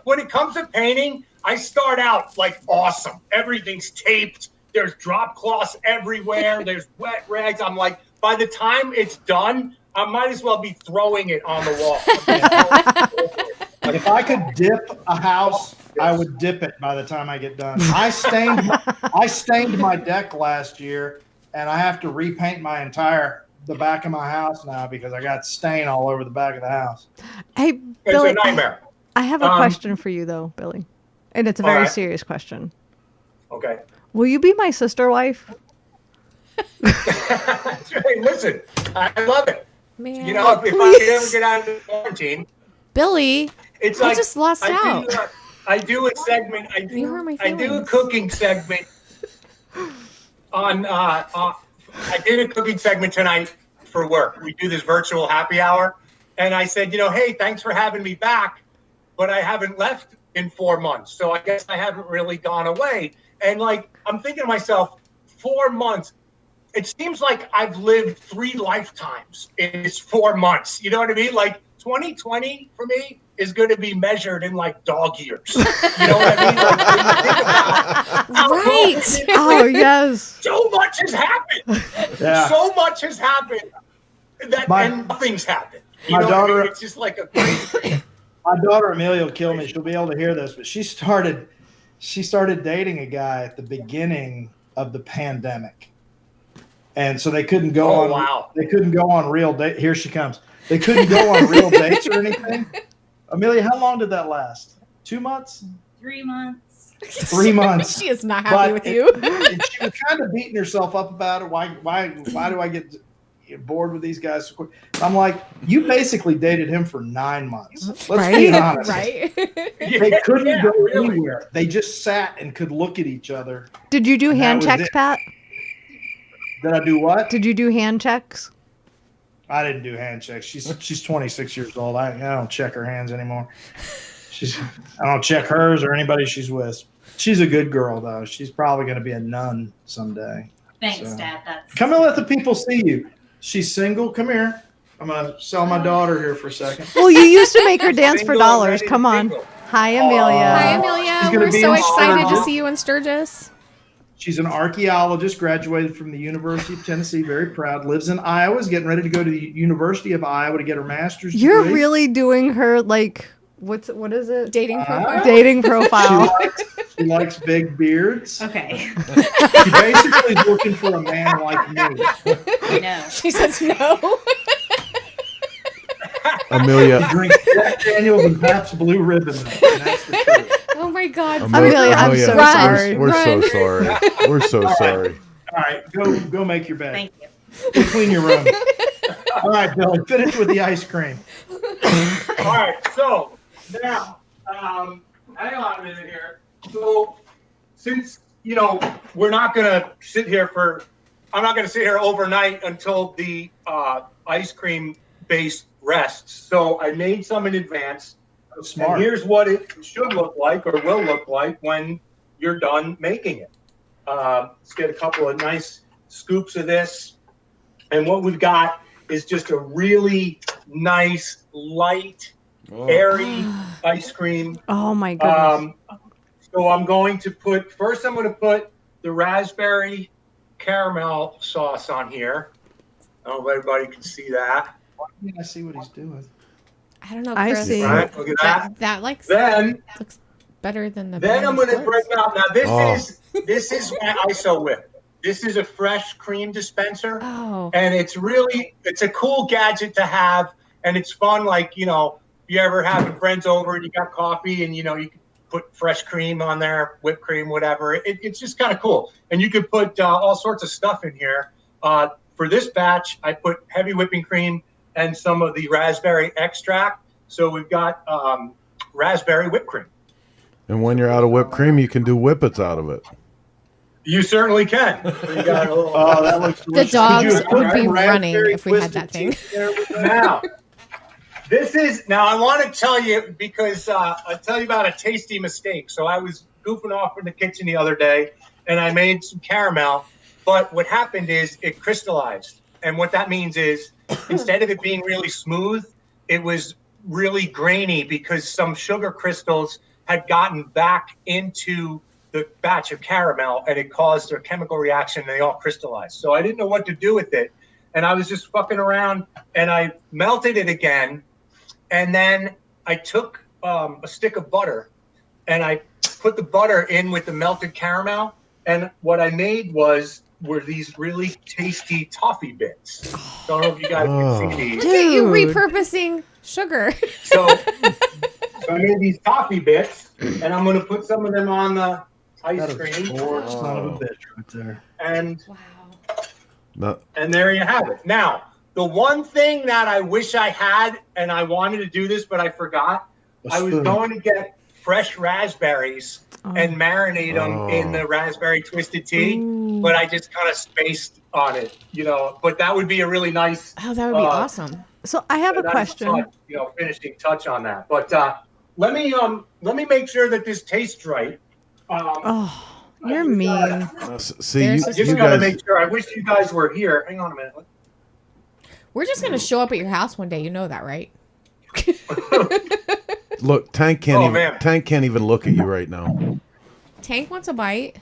When it comes to painting, I start out like awesome. Everything's taped. There's drop cloths everywhere. There's wet rags. I'm like, by the time it's done, I might as well be throwing it on the wall. If I could dip a house, I would dip it by the time I get done. I stained my deck last year, and I have to repaint the back of my house now because I got stain all over the back of the house. Hey, Billy, it's a nightmare. I have a question for you though, Billy, and it's a very serious question. Okay. Will you be my sister wife? Hey, listen, I love it. Man, if I could ever get out of the quarantine, Billy, it's I just lost out. I do a segment. I do a cooking segment on. I did a cooking segment tonight for work. We do this virtual happy hour, and I said, hey, thanks for having me back, but I haven't left in 4 months, so I guess I haven't really gone away. And like, I'm thinking to myself, 4 months. It seems like I've lived 3 lifetimes in this 4 months. You know what I mean? Like 2020 for me is going to be measured in like dog years. You know what I mean? Like when you think about how long it's been, Oh, yes. so much has happened. Yeah. So much has happened that and nothing's happened. You know what I mean? It's just like a crazy. My daughter Amelia will kill me. She'll be able to hear this, but she started dating a guy at the beginning of the pandemic. And so they couldn't go on. Wow. They couldn't go on real date. Here she comes. They couldn't go on real dates or anything. Amelia, how long did that last? 2 months? 3 months. 3 months. She is not happy with you. And she was kind of beating herself up about it. Why do I get bored with these guys so quick? I'm like, you basically dated him for 9 months. Let's be honest. Right. They couldn't go anywhere. They just sat and could look at each other. Did you do hand checks, Pat? Did I do what? Did you do hand checks? I didn't do hand checks. She's 26 years old. I don't check her hands anymore. I don't check hers or anybody she's with. She's a good girl though. She's probably going to be a nun someday. Thanks, Dad. Come and let the people see you. She's single. Come here. I'm going to sell my daughter here for a second. Well, you used to make her dance for dollars. Come on. Hi, Amelia. Hi, Amelia. We're so excited to see you in Sturgis. She's an archaeologist, graduated from the University of Tennessee, very proud, lives in Iowa, is getting ready to go to the University of Iowa to get her master's degree. You're really doing her, like, what is it? Dating profile? Dating profile. She likes big beards. Okay. She basically is looking for a man like me. No. She says no. Amelia. Drink Jack Daniels and Pabst Blue Ribbon. And that's the truth. Oh my God. Amelia, I'm so sorry. We're so sorry. We're so sorry. All right, go make your bed. Thank you. Go clean your room. All right, Billy, finish with the ice cream. All right, so now, hang on a minute here. So, since we're not gonna sit here I'm not gonna sit here overnight until the ice cream base rests. So I made some in advance. Smart. And here's what it should look like or will look like when you're done making it. Let's get a couple of nice scoops of this. And what we've got is just a really nice, light, airy ice cream. Oh my goodness. So I'm going to put the raspberry caramel sauce on here. I don't know if everybody can see that. Why can't I see what he's doing? I don't know, I Chris. see. Right, look at that. That looks better than the. Then I'm going to break out. Now this is my ISO whip. This is a fresh cream dispenser. Oh. And it's a cool gadget to have. And it's fun. Like, if you ever having friends over and you got coffee and, you can put fresh cream on there, whipped cream, whatever. It's just kind of cool. And you could put all sorts of stuff in here. For this batch, I put heavy whipping cream and some of the raspberry extract. So we've got raspberry whipped cream. And when you're out of whipped cream, you can do whippets out of it. You certainly can. So you got a little, that looks delicious. The dogs would be running if we had that thing. Now, I want to tell you because I'll tell you about a tasty mistake. So I was goofing off in the kitchen the other day and I made some caramel, but what happened is it crystallized. And what that means is instead of it being really smooth, it was really grainy because some sugar crystals had gotten back into the batch of caramel and it caused a chemical reaction and they all crystallized. So I didn't know what to do with it. And I was just fucking around and I melted it again. And then I took a stick of butter and I put the butter in with the melted caramel. And what I made were these really tasty toffee bits. Don't know if you guys can see these. Look at you repurposing sugar. So I made these toffee bits, and I'm going to put some of them on the ice cream. Son of a bitch right there. And and there you have it. Now, the one thing that I wish I had, and I wanted to do this, but I forgot, I was going to get fresh raspberries and marinate them in the raspberry twisted tea, but I just kind of spaced on it, But that would be a really nice. Oh, that would be awesome. So I have a question. Finishing touch on that, but let me make sure that this tastes right. You're mean. See, There's you, this Just you gotta guys. make sure. I wish you guys were here. Hang on a minute. We're just gonna show up at your house one day. You know that, right? Look, Tank can't Oh, even. man. Tank can't even look at you right now. Tank wants a bite.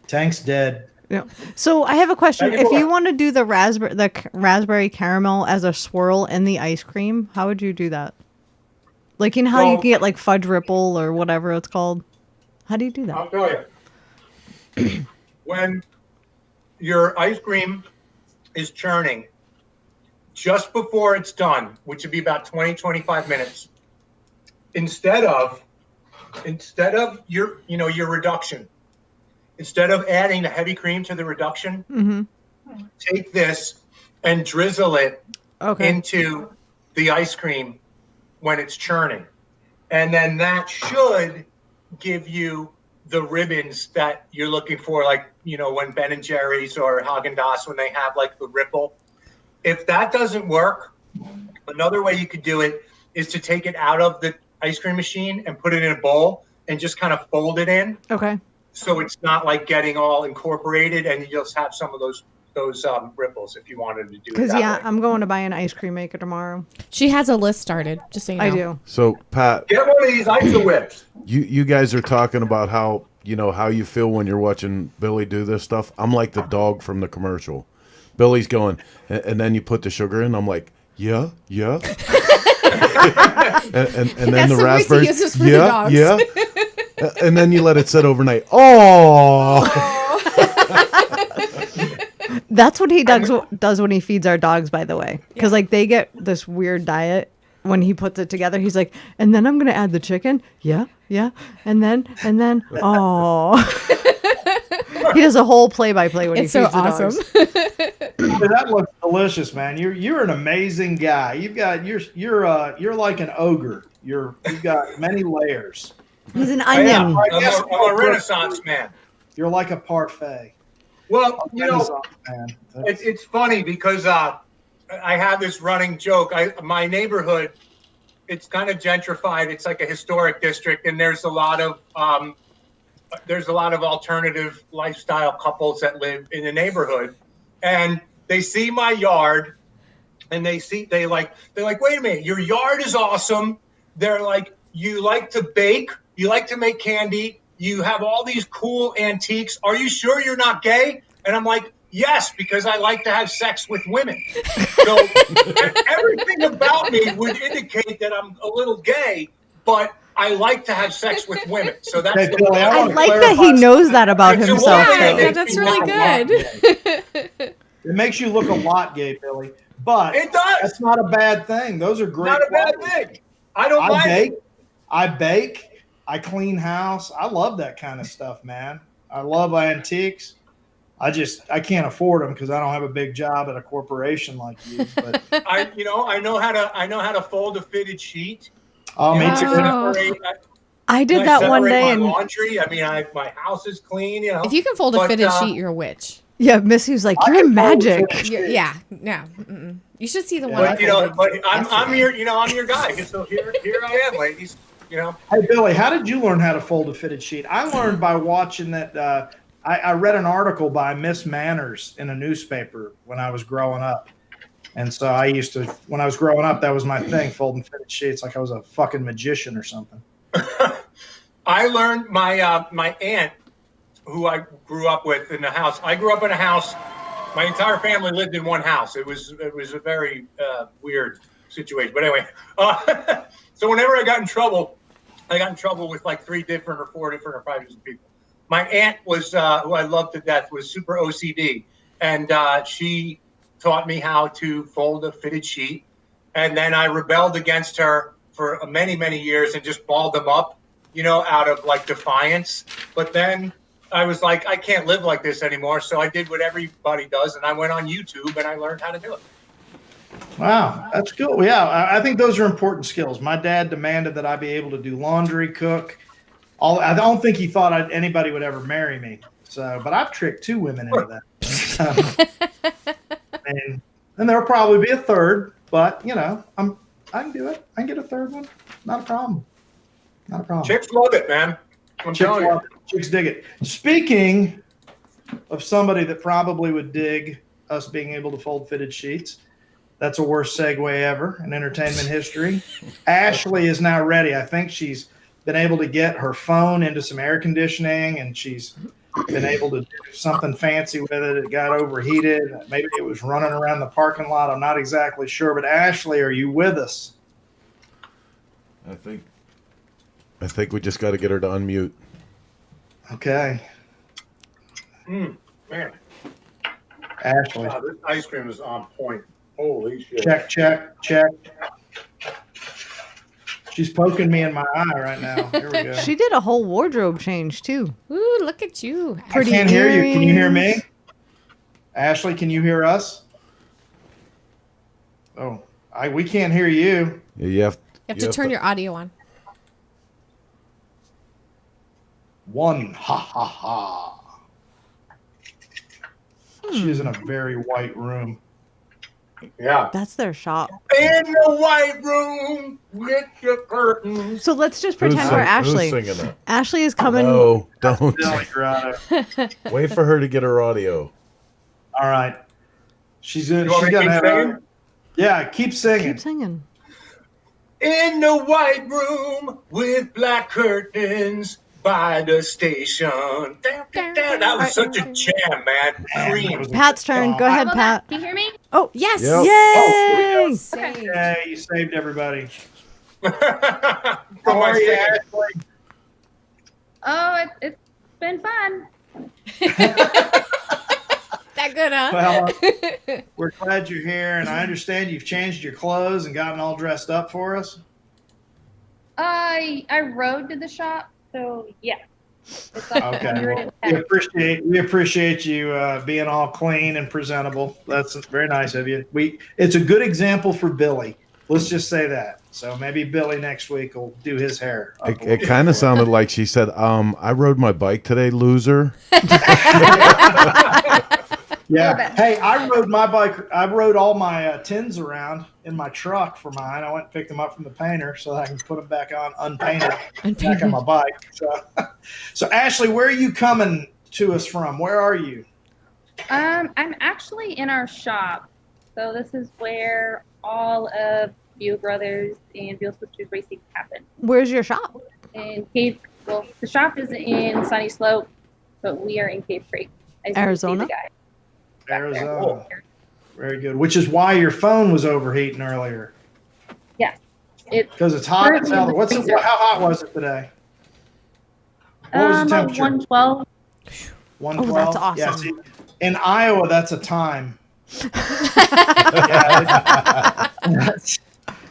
Tank's dead. Yeah. So I have a question. Thank you. If you want to do the raspberry caramel as a swirl in the ice cream, how would you do that? Like, you know how you So- can get like fudge ripple or whatever it's called? How do you do that? I'll tell you. When your ice cream is churning, just before it's done, which would be about 20, 25 minutes, instead of your reduction, instead of adding the heavy cream to the reduction, Mm-hmm. take this and drizzle it Okay. into the ice cream when it's churning. And then that should give you the ribbons that you're looking for, like, when Ben and Jerry's or Haagen-Dazs, when they have like the ripple. If that doesn't work, another way you could do it is to take it out of the ice cream machine and put it in a bowl and just kind of fold it in. Okay. So it's not like getting all incorporated, and you just have some of those ripples if you wanted to do it Because that yeah, way. I'm going to buy an ice cream maker tomorrow. She has a list started. Just so you know. I do. So, Pat, Get one of these iso whips. you guys are talking about how how you feel when you're watching Billy do this stuff. I'm like the dog from the commercial. Billy's going, and then you put the sugar in. I'm like, yeah. and then That's the the voice he raspberries, uses for the dogs. yeah. And then you let it sit overnight. Oh, That's what he does when he feeds our dogs, by the way. Because like they get this weird diet when he puts it together. He's like, and then I'm gonna add the chicken. Yeah. And then oh. He does a whole play-by-play when It's he so feeds the awesome. dogs. That looks delicious, man. You're an amazing guy. You're like an ogre. You've got many layers. He's an I am. onion. I guess I'm a Renaissance man. You're like a parfait. Well, Renaissance man. it's funny because I have this running joke. My neighborhood, it's kind of gentrified. It's like a historic district, and there's a lot of alternative lifestyle couples that live in the neighborhood, and they see my yard, and they like, wait a minute, your yard is awesome. They're like, you like to bake, you like to make candy, you have all these cool antiques. Are you sure you're not gay? And I'm like, yes, because I like to have sex with women. So everything about me would indicate that I'm a little gay, but I like to have sex with women. So that's Hey, Billy, I wanna like that clarify he knows that about It's a himself. lie. Yeah, though. that's really good. It makes you look a lot gay, Billy. But It does. that's not a bad thing. Those are great. Not a bad qualities. thing. I don't mind it. I bake. I clean house. I love that kind of stuff, man. I love antiques. I can't afford them because I don't have a big job at a corporation like you. But I know how to fold a fitted sheet. oh, me I too. separate- I did I that one separate day, my and laundry. I mean, my house is clean. If you can fold a But, fitted sheet, you're a witch. yeah, Missy was like, I "You're can fold magic." fitted sheet. Yeah, no. Mm-mm. You should see the one. But I folded I'm yesterday. I'm your guy. So here I am, ladies. Hey, Billy, how did you learn how to fold a fitted sheet? I learned by watching that. I read an article by Miss Manners in a newspaper when I was growing up. And so I used to, when I was growing up, that was my thing, folding fitted sheets like I was a fucking magician or something. I learned my aunt, who I grew up with in the house. I grew up in a house. My entire family lived in one house. It was a very weird situation. But anyway, so whenever I got in trouble with like 3 different or 4 different or 5 different people. My aunt was, who I loved to death, was super OCD, and she taught me how to fold a fitted sheet. And then I rebelled against her for many, many years and just balled them up, out of like defiance. But then I was like, I can't live like this anymore. So I did what everybody does, and I went on YouTube and I learned how to do it. Wow, that's cool. Yeah, I think those are important skills. My dad demanded that I be able to do laundry, cook. I don't think he thought anybody would ever marry me. So, but I've tricked 2 women into that. And there'll probably be a third, but I can do it. I can get a third one. Not a problem. Not a problem. Chicks love it, man. I'm telling you. Chicks dig it. Speaking of somebody that probably would dig us being able to fold fitted sheets, that's a worst segue ever in entertainment history. Ashley is now ready. I think she's been able to get her phone into some air conditioning, and she's been able to do something fancy with it. It got overheated. Maybe it was running around the parking lot. I'm not exactly sure. But Ashley, are you with us? I think we just got to get her to unmute. Okay. Man. Ashley. Wow, this ice cream is on point. Holy shit. Check. She's poking me in my eye right now. Here we go. She did a whole wardrobe change too. Ooh, look at you. I can't hear you. Can you hear me? Ashley, can you hear us? Oh, we can't hear you. Yeah, you have to turn your audio on. One, ha ha ha. She's in a very white room. Yeah. That's their shop. In the white room with your curtains. So let's just pretend we're Ashley. Who's singing that? Ashley is coming. No, don't. Wait Wait for her to get her audio. All right. She's in. You want She's me to gonna keep have singing? Yeah, keep singing. Keep singing. In the white room with black curtains by the station. That was such a jam, man. Cream. Pat's turn. Go ahead, Pat. Can you hear me? Oh, Yes. Yep. yay! Saved. Okay, you saved everybody. From How my are you, stand. Ashley? Oh, it's been fun. That good, huh? Well, we're glad you're here, and I understand you've changed your clothes and gotten all dressed up for us. I rode to the shop, so yeah. It's like Okay, well, 110. we appreciate you being all clean and presentable. That's very nice of you. It's a good example for Billy. Let's just say that. So maybe Billy next week will do his hair. It kind of sounded like she said, I rode my bike today, loser. Yeah. Hey, I rode my bike. I rode all my tins around in my truck for mine. I went and picked them up from the painter so that I can put them back on unpainted back on my bike. So Ashley, where are you coming to us from? Where are you? I'm actually in our shop. So this is where all of Beal Brothers and Beal Sisters racing happen. Where's your shop? In Cave. Well, the shop is in Sunny Slope, but we are in Cave Creek. As you can see Arizona? the guy. Arizona. Very good. Which is why your phone was overheating earlier. Yes. Because it's hot as hell. How hot was it today? What was the temperature? 112. 112. Oh, that's awesome. Yeah, see, in Iowa, that's a time.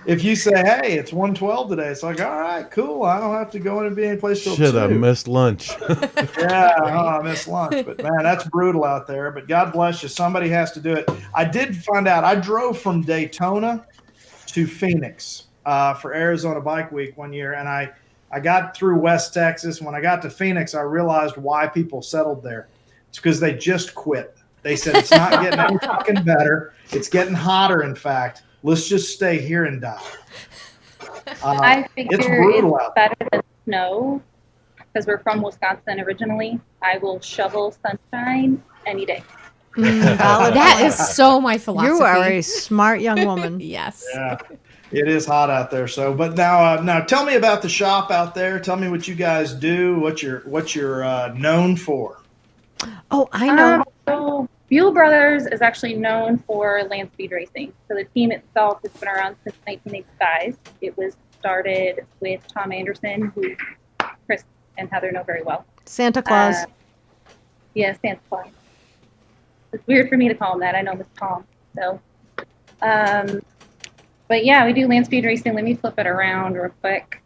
If you say, "Hey, it's 112 today," it's like, "All right, cool. I don't have to go in and be in a place till 2." Shit, I missed lunch. Yeah, I missed lunch. But man, that's brutal out there. But God bless you. Somebody has to do it. I did find out. I drove from Daytona to Phoenix for Arizona Bike Week one year, and I got through West Texas. When I got to Phoenix, I realized why people settled there. It's because they just quit. They said it's not getting any fucking better. It's getting hotter, in fact. Let's just stay here and die. I figure it's brutal out there. better than snow because we're from Wisconsin originally. I will shovel sunshine any day. That is so my philosophy. You are a smart young woman. Yes. Yeah, it is hot out there. So, but now tell me about the shop out there. Tell me what you guys do. What you're known for. Oh, I know. So Beal Brothers is actually known for land speed racing. So the team itself has been around since 1985. It was started with Tom Anderson, who Chris and Heather know very well. Santa Claus. Yeah, Santa Claus. It's weird for me to call him that. I know Miss Tom. So, but yeah, we do land speed racing. Let me flip it around real quick.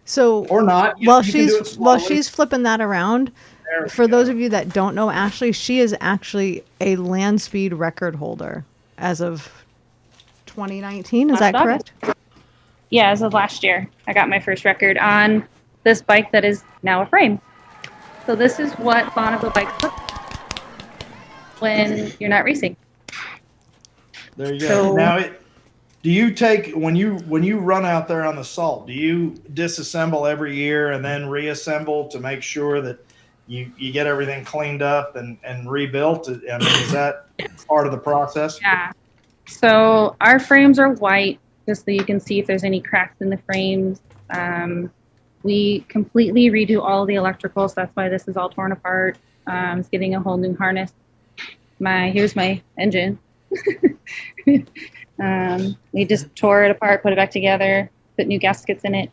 So or not. While she's flipping that around, for those of you that don't know Ashley, she is actually a land speed record holder as of 2019. Is that correct? Yeah, as of last year, I got my first record on this bike that is now a frame. So this is what Bonneville bikes look like when you're not racing. There you go. So- Now, Do you take when you run out there on the salt? Do you disassemble every year and then reassemble to make sure that you get everything cleaned up and rebuilt? I mean, is that part of the process? Yeah. So our frames are white, just so you can see if there's any cracks in the frames. We completely redo all the electrical, so that's why this is all torn apart. It's getting a whole new harness. Here's my engine. We just tore it apart, put it back together, put new gaskets in it.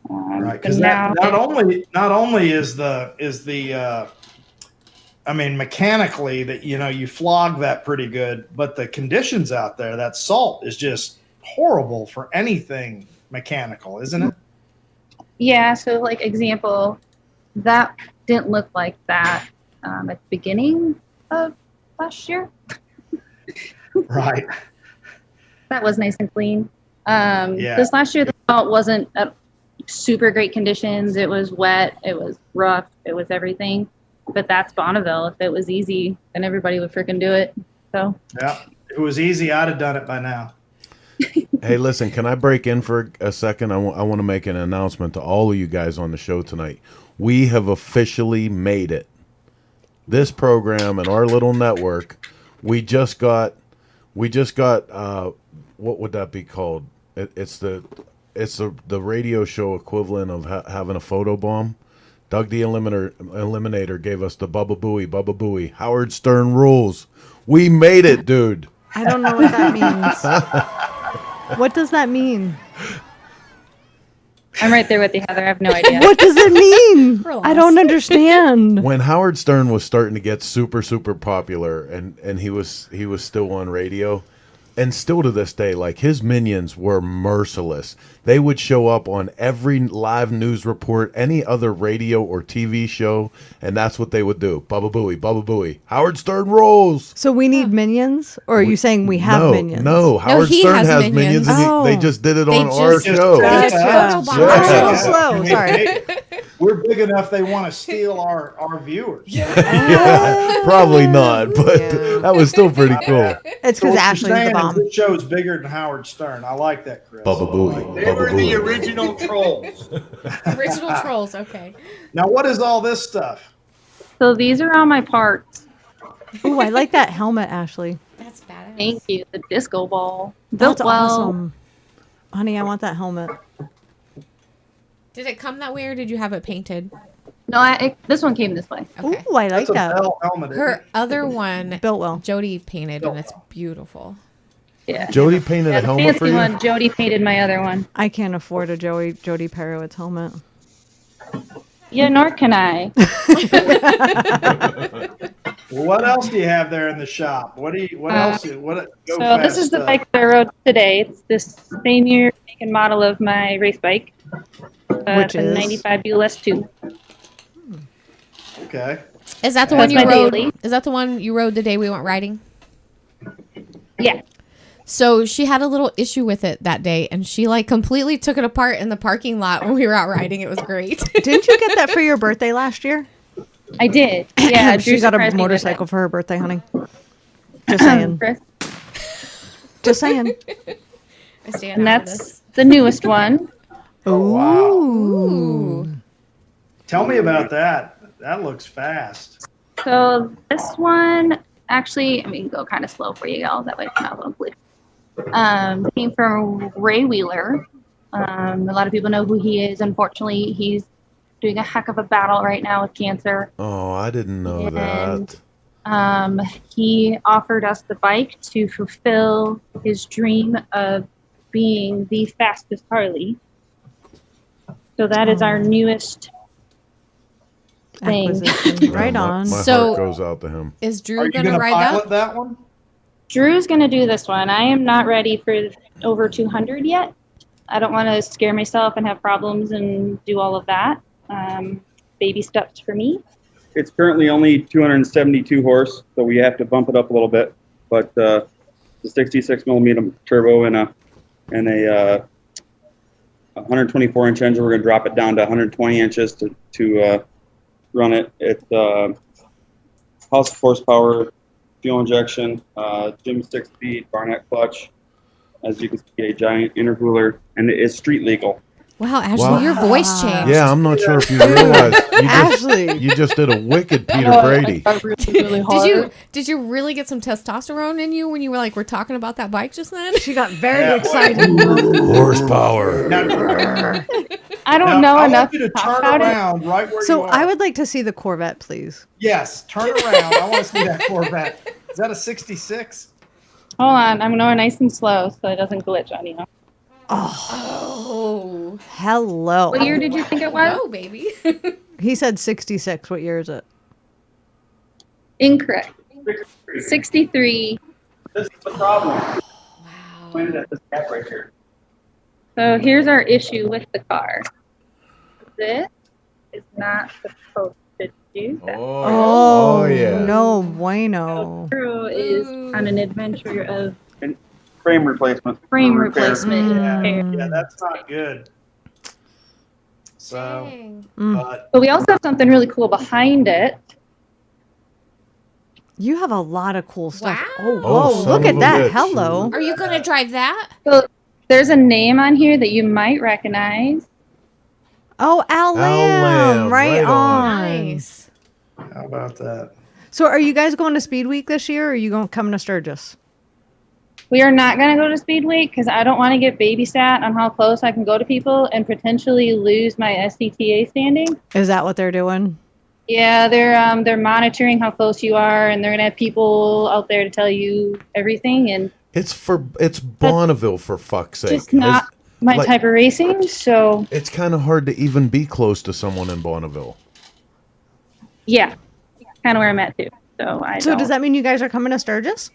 Right, because not only is the I mean, mechanically that you flog that pretty good, but the conditions out there, that salt is just horrible for anything mechanical, isn't it? Yeah. So, like example, that didn't look like that at the beginning of last year. Right. That was nice and clean. This last year, the salt wasn't at super great conditions. It was wet. It was rough. It was everything. But that's Bonneville. If it was easy, then everybody would freaking do it. So yeah, if it was easy, I'd have done it by now. Hey, listen, can I break in for a second? I want to make an announcement to all of you guys on the show tonight. We have officially made it. This program and our little network, we just got what would that be called? It's the radio show equivalent of having a photo bomb. Doug the Eliminator gave us the Bubba Booey. Howard Stern rules. We made it, dude. I don't know what that means. What does that mean? I'm right there with you, Heather. I have no idea. What does it mean? I don't understand. When Howard Stern was starting to get super popular and he was still on radio, and still to this day, like, his minions were merciless. They would show up on every live news report, any other radio or TV show, and that's what they would do. Bubba Booey. Howard Stern rolls. So we need minions? Or are you saying we have minions? No, Howard Stern has minions, and they just did it on our show. I'm a little slow, sorry. We're big enough they want to steal our viewers. Yeah, probably not, but that was still pretty cool. It's because Ashley's the bomb. This show is bigger than Howard Stern. I like that, Chris. Bubba Booey. They were the original trolls. Original trolls, okay. Now, what is all this stuff? So these are all my parts. Ooh, I like that helmet, Ashley. That's badass. Thank you. The disco ball. That's Built well. awesome. Honey, I want that helmet. Did it come that way, or did you have it painted? No, this one came this way. Okay. Ooh, I like That's a that. Bell helmet. isn't Her it? other one, Built well. Jody painted, and it's beautiful. Yeah. Jody painted a The helmet for fancy you? one. Jody painted my other one. I can't afford a Jody Perowitz helmet. Yeah, nor can I. Well, what else do you have there in the shop? What else? So this is the bike that I rode today. It's this same year make and model of my race bike. Which it's a is? 95 BLS2. Okay. Is that the That's one you my rode? daily. Is that the one you rode the day we went riding? Yeah. So she had a little issue with it that day, and she completely took it apart in the parking lot when we were out riding. It was great. Didn't you get that for your birthday last year? I did. Yeah. She Drew got a surprised me with motorcycle it. for her birthday, honey. Just saying. Chris. Just saying. I stand And out for that's this. the newest one. Ooh. Tell me about that. That looks fast. So this one, actually, I mean, go kind of slow for you y'all. That way it's not lovely. Came from Ray Wheeler. A lot of people know who he is. Unfortunately, he's doing a heck of a battle right now with cancer. Oh, I didn't know that. He offered us the bike to fulfill his dream of being the fastest Harley. So that is our newest thing. Acquisition. Right on. My So- heart goes out to him. Is Drew Are you gonna going to ride pilot that? that one? Drew's going to do this one. I am not ready for over 200 yet. I don't want to scare myself and have problems and do all of that. Baby steps for me. It's currently only 272 horse, so we have to bump it up a little bit. But the 66 millimeter turbo and a 124 inch engine, we're going to drop it down to 120 inches to run it. It's house horsepower, fuel injection, Jim 6-speed, Barnett clutch, as you can see, a giant intercooler, and it is street legal. Wow, Ashley, Wow. your voice changed. Yeah, I'm not sure if you realize Ashley. you just did a wicked Peter Brady. Really hard. Did you really get some testosterone in you when you were talking about that bike just then? She got very excited. Horsepower. I don't know I enough want you to to talk turn about it. around right where So you are. I would like to see the Corvette, please. Yes, turn around. I want to see that Corvette. Is that a 66? Hold on, I'm going nice and slow so it doesn't glitch on you. Oh. Hello. What year did you think it was? Oh, baby. He said 66. What year is it? Incorrect. 63. This is the problem. Wow. Pointed at this gap right here. So here's our issue with the car. This is not supposed to do that. Oh, yeah. No bueno. Drew is on an adventure of Frame replacement. frame Repair. replacement. Yeah, that's not good. So, Dang. but But we also have something really cool behind it. You have a lot of cool stuff. Wow. Oh, Oh, whoa, son look of at a that. bitch. Hello. Are you going to drive that? So there's a name on here that you might recognize. Oh, Al Lamb. Right on. Nice. how about that? So are you guys going to Speed Week this year, or are you going to come to Sturgis? We are not going to go to Speedway because I don't want to get babysat on how close I can go to people and potentially lose my SCTA standing. Is that what they're doing? Yeah, they're monitoring how close you are, and they're going to have people out there to tell you everything, and It's Bonneville, for fuck's sake. just not my like- type of racing. So It's kind of hard to even be close to someone in Bonneville. yeah, kind of where I'm at too. So So does that mean you guys are coming to Sturgis?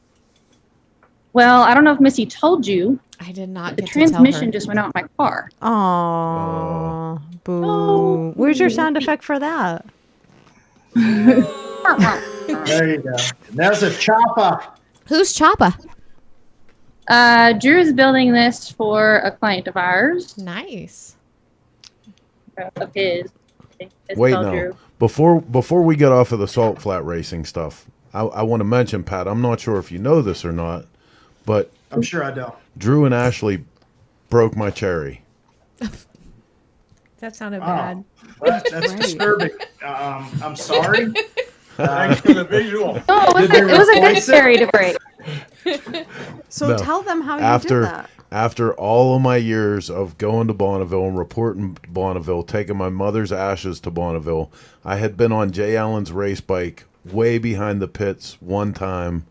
Well, I don't know if Missy told you. I did not The get to tell transmission her. just went out in my car. Aww. Boo. Where's your sound effect for that? There you go. There's a chopper. Who's Choppa? Drew is building this for a client of ours, Nice. of his. It's Wait, called no. Drew. Before we get off of the salt flat racing stuff, I want to mention, Pat, I'm not sure if you know this or not, but I'm sure I don't. Drew and Ashley broke my cherry. That sounded Oh, bad. that's disturbing. I'm sorry. Thanks for the visual. No, it was a good replace it? cherry to break. So No. tell them how you After did that. after all of my years of going to Bonneville and reporting Bonneville, taking my mother's ashes to Bonneville, I had been on Jay Allen's race bike way behind the pits one time,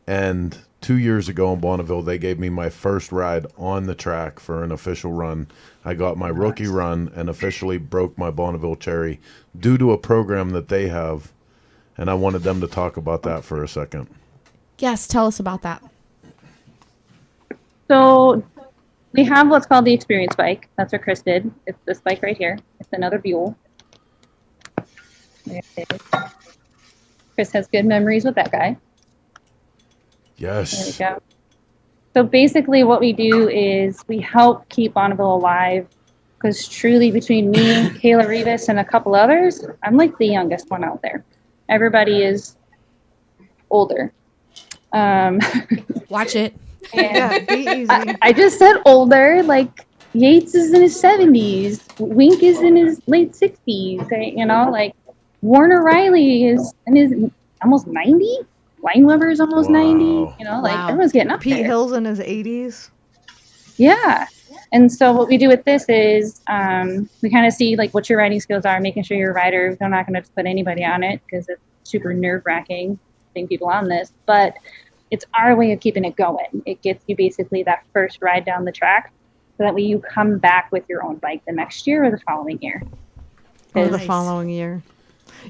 and 2 years ago in Bonneville, they gave me my first ride on the track for an official run. I got my rookie run and officially broke my Bonneville cherry due to a program that they have, and I wanted them to talk about that for a second. Yes, tell us about that. So we have what's called the experience bike. That's what Chris did. It's this bike right here. It's another Buell. There it is. Chris has good memories with that guy. Yes. There we go. So basically what we do is we help keep Bonneville alive, because truly between me, Kayla Rivas, and a couple others, I'm like the youngest one out there. Everybody is older. Watch it. Yeah, be easy. I just said older, like Yates is in his 70s, Wink is in his late 60s, you know, like Warner Riley is in his almost 90. Lineweber is almost 90, you know, like Wow. everyone's getting up Pete there. Hill's in his 80s. Yeah. And so what we do with this is we kind of see like what your riding skills are, making sure you're a rider. We're not going to just put anybody on it because it's super nerve-wracking putting people on this, but it's our way of keeping it going. It gets you basically that first ride down the track, so that way you come back with your own bike the next year or the following year. Or the Nice. following year.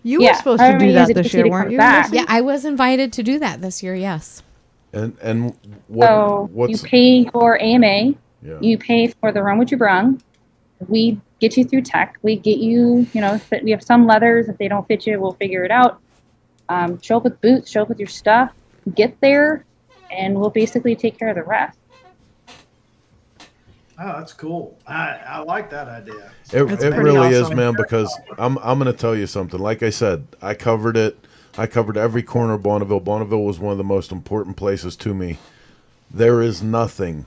You Yeah, were supposed to however do many that years it this takes you year, to weren't come you? back. Missy? Yeah, I was invited to do that this year, yes. And what So what's you pay your AMA, yeah. you pay for the run what you brung. We get you through tech. We get you, you know, we have some leathers. If they don't fit you, we'll figure it out. Show up with boots, show up with your stuff, get there, and we'll basically take care of the rest. Oh, that's cool. I like that idea. It pretty really is, awesome. man, because I'm going to tell you something. Like I said, I covered it. I covered every corner of Bonneville. Bonneville was one of the most important places to me. There is nothing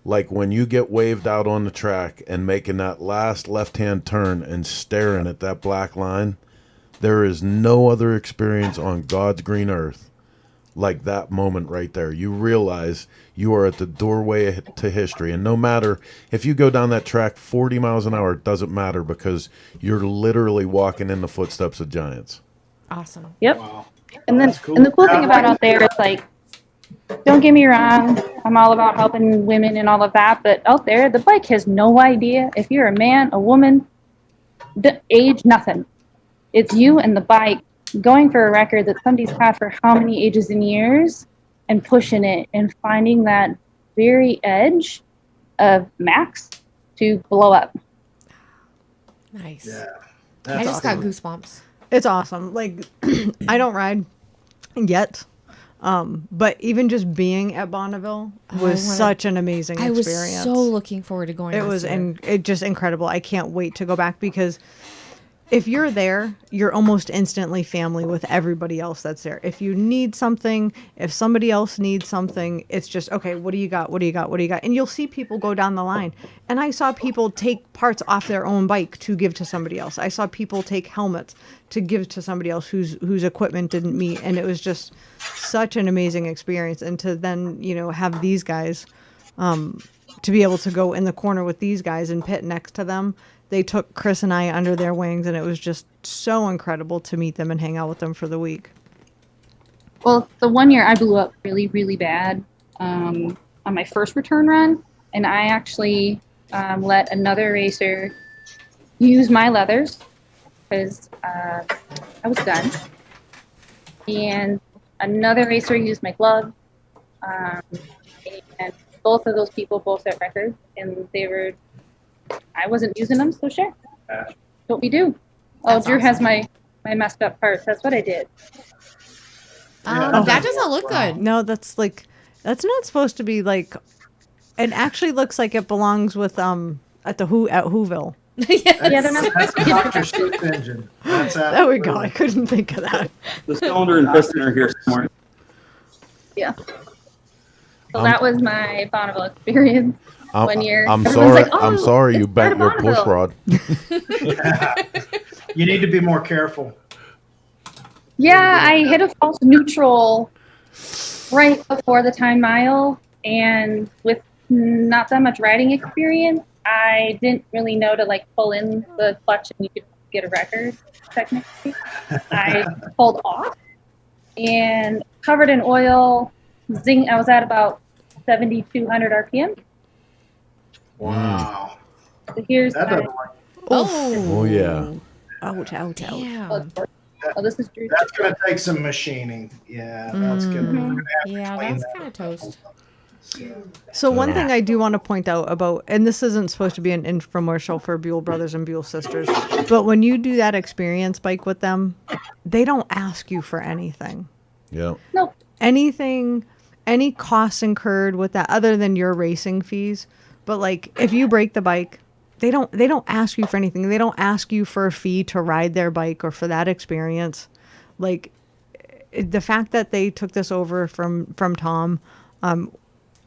Like when you get waved out on the track and making that last left-hand turn and staring at that black line, there is no other experience on God's green earth like that moment right there. You realize you are at the doorway to history. And no matter if you go down that track 40 miles an hour, it doesn't matter because you're literally walking in the footsteps of giants. Awesome. Yep. Wow. And then, That's cool. and the cool thing about out there is like, don't get me wrong, I'm all about helping women and all of that, but out there, the bike has no idea if you're a man, a woman, the age, nothing. It's you and the bike going for a record that somebody's had for how many ages and years and pushing it and finding that very edge of max to blow up. Nice. Yeah. I just got goosebumps. It's awesome. Like, I don't ride yet. But even just being at Bonneville was such an amazing experience. I was so looking forward to going. It was just incredible. I can't wait to go back because if you're there, you're almost instantly family with everybody else that's there. If you need something, if somebody else needs something, it's just, okay, what do you got? What do you got? What do you got? And you'll see people go down the line. And I saw people take parts off their own bike to give to somebody else. I saw people take helmets to give to somebody else whose equipment didn't meet. And it was just such an amazing experience. And to then, have these guys, to be able to go in the corner with these guys and pit next to them. They took Chris and I under their wings, and it was just so incredible to meet them and hang out with them for the week. Well, the one year I blew up really, really bad on my first return run, and I actually let another racer use my leathers because I was done. And another racer used my gloves, and both of those people both set records, and I wasn't using them, so sure. What we do. That's Drew awesome. has my messed up parts. That's what I did. That doesn't look good. No, that's not supposed to be like. It actually looks like it belongs with at Whoville. Yeah, they're not. That's a Dr. Seuss engine. That's There we go. I couldn't think of that. The cylinder and piston are here somewhere. Yeah. So that was my Bonneville experience. 1 year. I'm Everyone's sorry. like, "Oh, I'm sorry you it's part bent of your push Bonneville." rod. You need to be more careful. Yeah, I hit a false neutral right before the time mile, and with not that much riding experience, I didn't really know to pull in the clutch and you could get a record, technically. I pulled off and covered in oil. Zing! I was at about 7,200 RPM. Wow. So here's That my, doesn't work. Oh yeah. Ouch, ouch, ouch. Damn. oh, this is Drew. That's going to take some machining. Yeah, that's good. We're gonna have to Yeah, clean that's that kind of toast. So one thing I do want to point out about, and this isn't supposed to be an infomercial for Buell Brothers and Buell Sisters, but when you do that experience bike with them, they don't ask you for anything. Yeah. Nope. Anything, any costs incurred with that other than your racing fees. But if you break the bike, they don't ask you for anything. They don't ask you for a fee to ride their bike or for that experience. The fact that they took this over from Tom,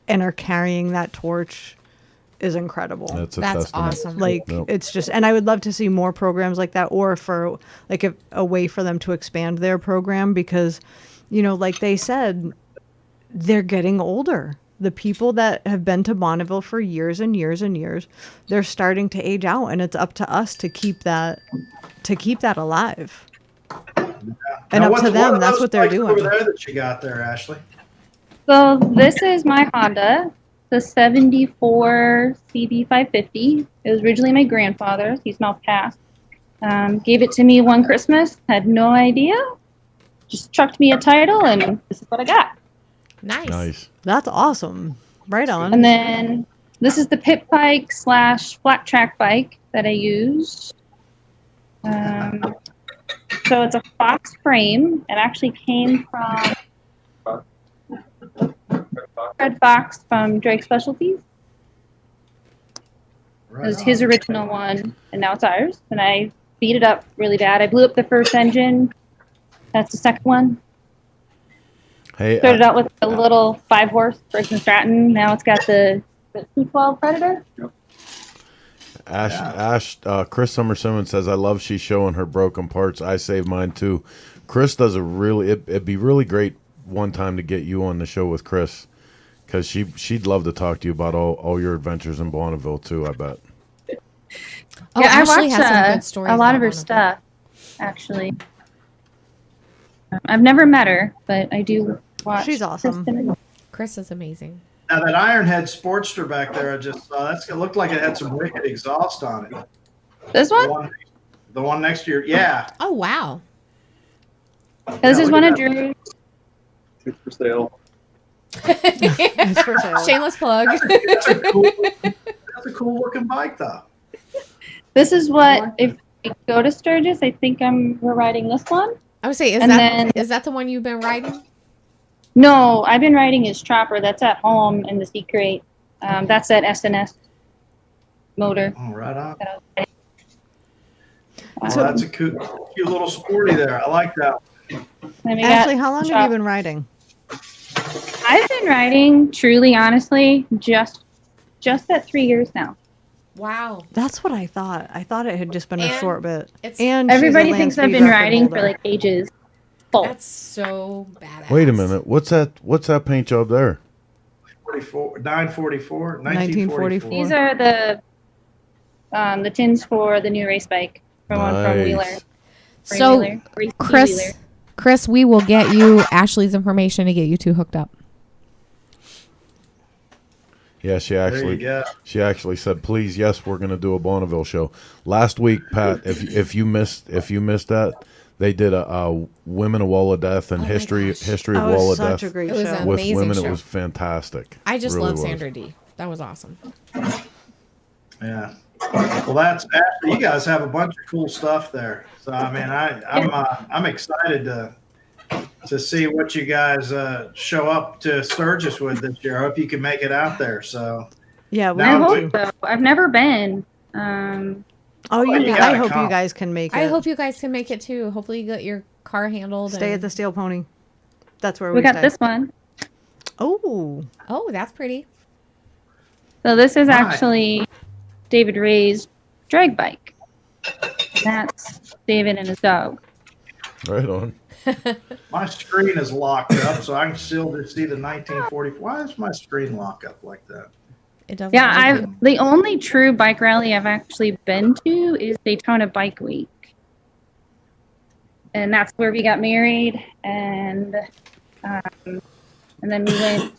and are carrying that torch is incredible. That's That's awesome. It's just, and I would love to see more programs like that, or for a way for them to expand their program, because, like they said, they're getting older. The people that have been to Bonneville for years and years and years, they're starting to age out, and it's up to us to keep that alive. And Now, up to them, that's what they're bikes doing. over there that you got there, Ashley? So this is my Honda, the 74 CB550. It was originally my grandfather's. He's now passed. Gave it to me one Christmas. Had no idea. Just chucked me a title, and this is what I got. Nice. That's awesome. Right on. And then this is the pit bike / flat track bike that I used. So it's a Fox frame. It actually came from Fred Fox from Drake Specialties. It was his original one, and now it's ours. And I beat it up really bad. I blew up the first engine. That's the second one. Hey, Started out with a little 5-horse Briggs & Stratton. Now it's got the The 212 Predator. Chris Summer Simmons says, I love she's showing her broken parts. I save mine too. Chris does it'd be really great one time to get you on the show with Chris, because she'd love to talk to you about all your adventures in Bonneville too, I bet. Oh, yeah, I Ashley has some good watched stories a lot of about her stuff, actually. I've never met her, but I do watch. She's awesome. Chris is amazing. Now that Ironhead Sportster back there, I just saw it looked like it had some wicked exhaust on it. This one? The one next to your, yeah. Oh, wow. This is one of Drew's. It's for sale. It's for sale. Shameless plug. That's a cool looking bike, though. This is what, if we go to Sturgis, I think we're riding this one. I would say, is that the one you've been riding? No, I've been riding his Chopper. That's at home in the Sea Crate. That's that SNS motor. Oh, right on. So that's a cute little sporty there. I like that. Ashley, how long have you been riding? I've been riding, truly, honestly, just at 3 years now. Wow. That's what I thought. I thought it had just been a short bit. And everybody thinks I've been riding for like ages. That's so badass. Wait a minute. What's that paint job there? 1944. These are the tins for the new race bike from Wheeler. So, Chris, we will get you Ashley's information to get you two hooked up. Yeah, she actually said, "Please, yes, we're going to do a Bonneville show." Last week, Pat, if you missed that, they did a Women of Wall of Death and history of Wall of Death with women. Show. It was fantastic. I just love Sandra D. That was awesome. Yeah. Well, that's actually, you guys have a bunch of cool stuff there. So I mean, I'm excited to see what you guys show up to Sturgis with this year. I hope you can make it out there. So yeah, I hope so. I've never been. I hope you guys can make it. I hope you guys can make it too. Hopefully you get your car handled. Stay at the Steel Pony. That's where we got stay. This one. Oh, that's pretty. So this is actually David Ray's drag bike. That's David and his dog. Right on. My screen is locked up, so I can still just see the 1940. Why is my screen locked up like that? It doesn't. Yeah, the only true bike rally I've actually been to is Daytona Bike Week, and that's where we got married, and then we went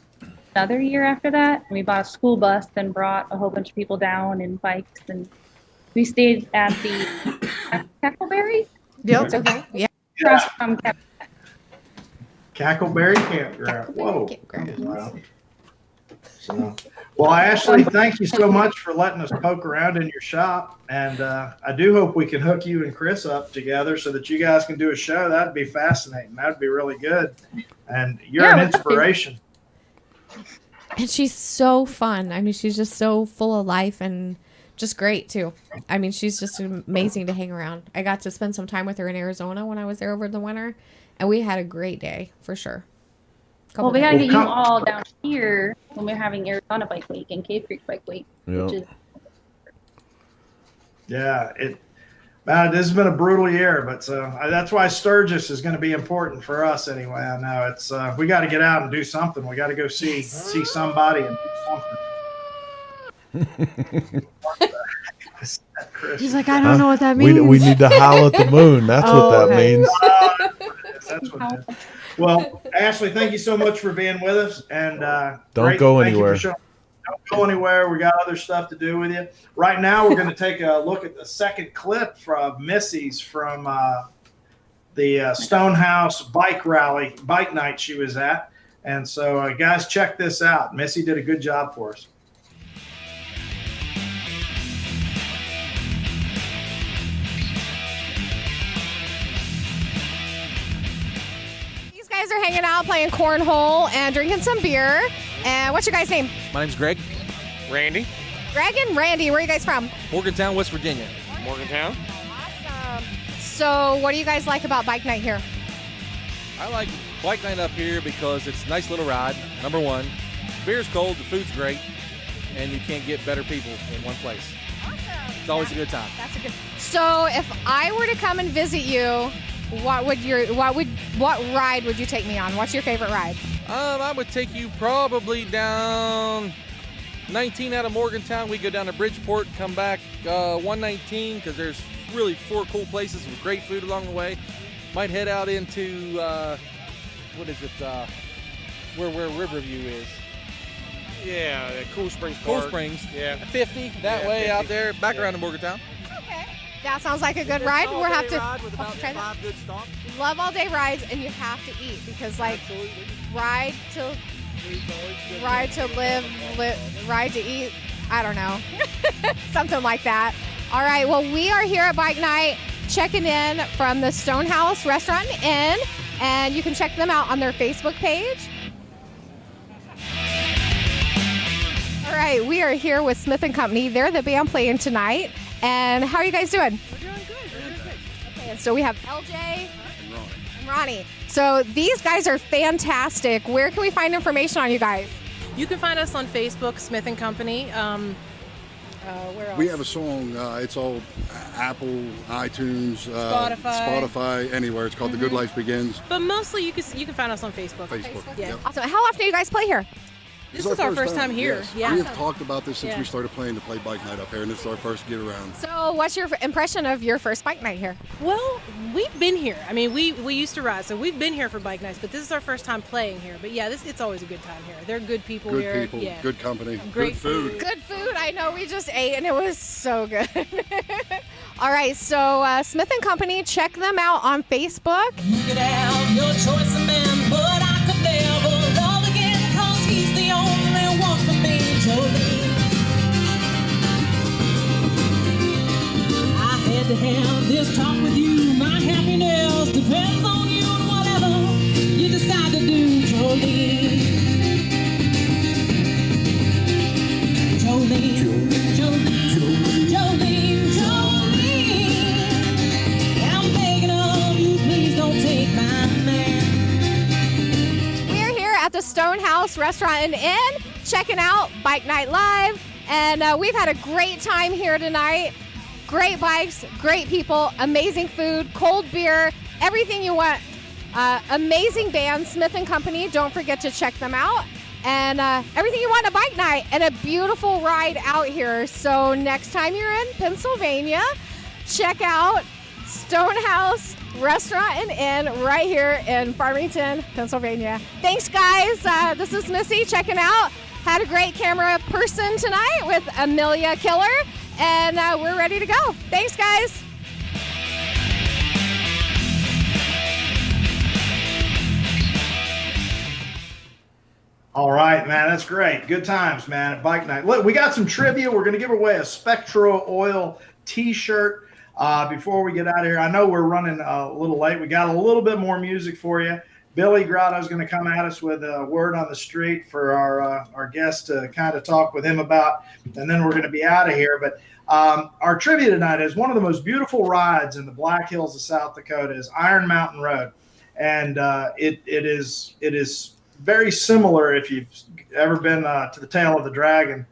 another year after that, and we bought a school bus and brought a whole bunch of people down and bikes, and we stayed at the Cackleberry. Yep. It's okay. Yeah. Across from Cackleberry Campground. Whoa. Wow. So, well, Ashley, thank you so much for letting us poke around in your shop, and I do hope we can hook you and Chris up together so that you guys can do a show. That'd be fascinating. That'd be really good, and you're an inspiration. And she's so fun. I mean, she's just so full of life and just great too. I mean, she's just amazing to hang around. I got to spend some time with her in Arizona when I was there over the winter, and we had a great day for sure. Well, we gotta get you all down here when we're having Arizona Bike Week and Cave Creek Bike Week. Yeah. This has been a brutal year, but that's why Sturgis is going to be important for us anyway. I know it's we got to get out and do something. We got to go see somebody and do something. He's like, I don't know what that means. We need to howl at the moon. That's what that means. That's what it is. Well, Ashley, thank you so much for being with us, and don't go anywhere. Don't go anywhere. We got other stuff to do with you. Right now, we're going to take a look at the second clip from Missi's from the Stonehouse bike night she was at. And so, guys, check this out. Missy did a good job for us. These guys are hanging out, playing cornhole and drinking some beer. And what's your guys' name? My name's Greg. Randy. Greg and Randy. Where are you guys from? Morgantown, West Virginia. Morgantown. Awesome. So what do you guys like about bike night here? I like bike night up here because it's a nice little ride, number one. Beer's cold, the food's great, and you can't get better people in one place. Awesome. It's always a good time. That's a good. So if I were to come and visit you, what ride would you take me on? What's your favorite ride? I would take you probably down 19 out of Morgantown. We go down to Bridgeport, come back 119 because there's really 4 cool places with great food along the way. Might head out into what is it? Where Riverview is. Yeah, Cool Springs Cool Park. Springs. Yeah. 50 that way 50. out there, back around to Morgantown. Okay. That sounds like a good ride. We'll have to ride with about try that. 5 good stops. Love all day rides, and you have to eat because like ride to live, ride to eat. I don't know, something like that. All right. Well, we are here at Bike Night, checking in from the Stonehouse Restaurant and Inn, and you can check them out on their Facebook page. All right, we are here with Smith and Company. They're the band playing tonight. And how are you guys doing? We're doing good. Okay, and so we have LJ and Ronnie. So these guys are fantastic. Where can we find information on you guys? You can find us on Facebook, Smith and Company. Where else? We have a song. It's all Apple, iTunes, Spotify. anywhere. It's called The Good Life Begins. But mostly you can find us on Facebook. Yeah. Yep. Awesome. How often do you guys play here? This is our first time here. Yes. Yeah. We have talked about this since Yeah. we started playing to play Bike Night up here, and this is our first get around. So what's your impression of your first Bike Night here? Well, we've been here. I mean, we used to ride, so we've been here for Bike Nights, but this is our first time playing here. But yeah, it's always a good time here. They're good people Good here. people, Yeah. good company, Great good food. Good food. I know we just ate and it was so good. All right, so Smith and Company, check them out on Facebook. You could have your choice of man, but I could never love again, 'cause he's the only one for me, Jolene. I had to have this talk with you. My happiness depends on you and whatever you decide to do, Jolene. Jolene, Jolene, Jolene, Jolene. I'm begging of you, please don't take my man. We're here at the Stonehouse Restaurant and Inn, checking out Bike Night Live, and we've had a great time here tonight. Great bikes, great people, amazing food, cold beer, everything you want. Amazing band, Smith and Company. Don't forget to check them out. And everything you want at a Bike Night, and a beautiful ride out here. So next time you're in Pennsylvania, check out Stonehouse Restaurant and Inn right here in Farmington, Pennsylvania. Thanks, guys. This is Missy checking out. Had a great camera person tonight with Amelia Killer, and we're ready to go. Thanks, guys. All right, man, that's great. Good times, man, at Bike Night. Look, we got some trivia. We're going to give away a Spectro Oil T-shirt before we get out of here. I know we're running a little late. We got a little bit more music for you. Billy Grotto is going to come at us with a word on the street for our guest to kind of talk with him about, and then we're going to be out of here. But our trivia tonight is one of the most beautiful rides in the Black Hills of South Dakota is Iron Mountain Road, and it is very similar if you've ever been to the Tail of the Dragon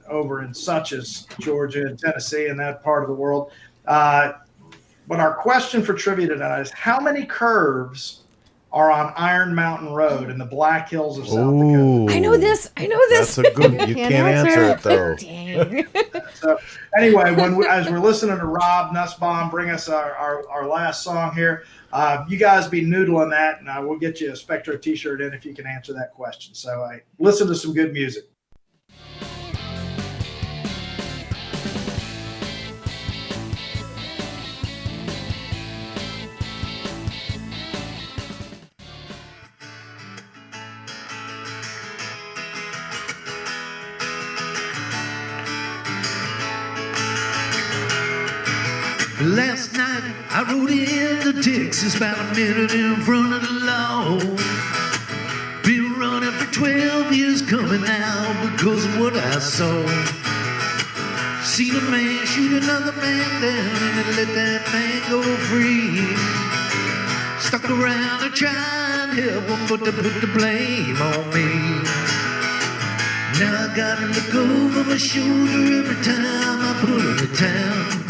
over in such as Georgia and Tennessee and that part of the world. But our question for trivia tonight is, how many curves are on Iron Mountain Road in the Black Hills of South Dakota? I know this. That's a good. You can't answer it though. Dang. So anyway, as we're listening to Rob Nussbaum bring us our last song here, you guys be noodling that, and we'll get you a Spectro T-shirt in if you can answer that question. So listen to some good music. Last night I rode into Texas about a minute in front of the law. Been running for 12 years coming out because of what I saw. Seen a man shoot another man down and then let that man go free. Stuck around to try and help him, but they put the blame on me. Now I gotta look over my shoulder every time I pull into town.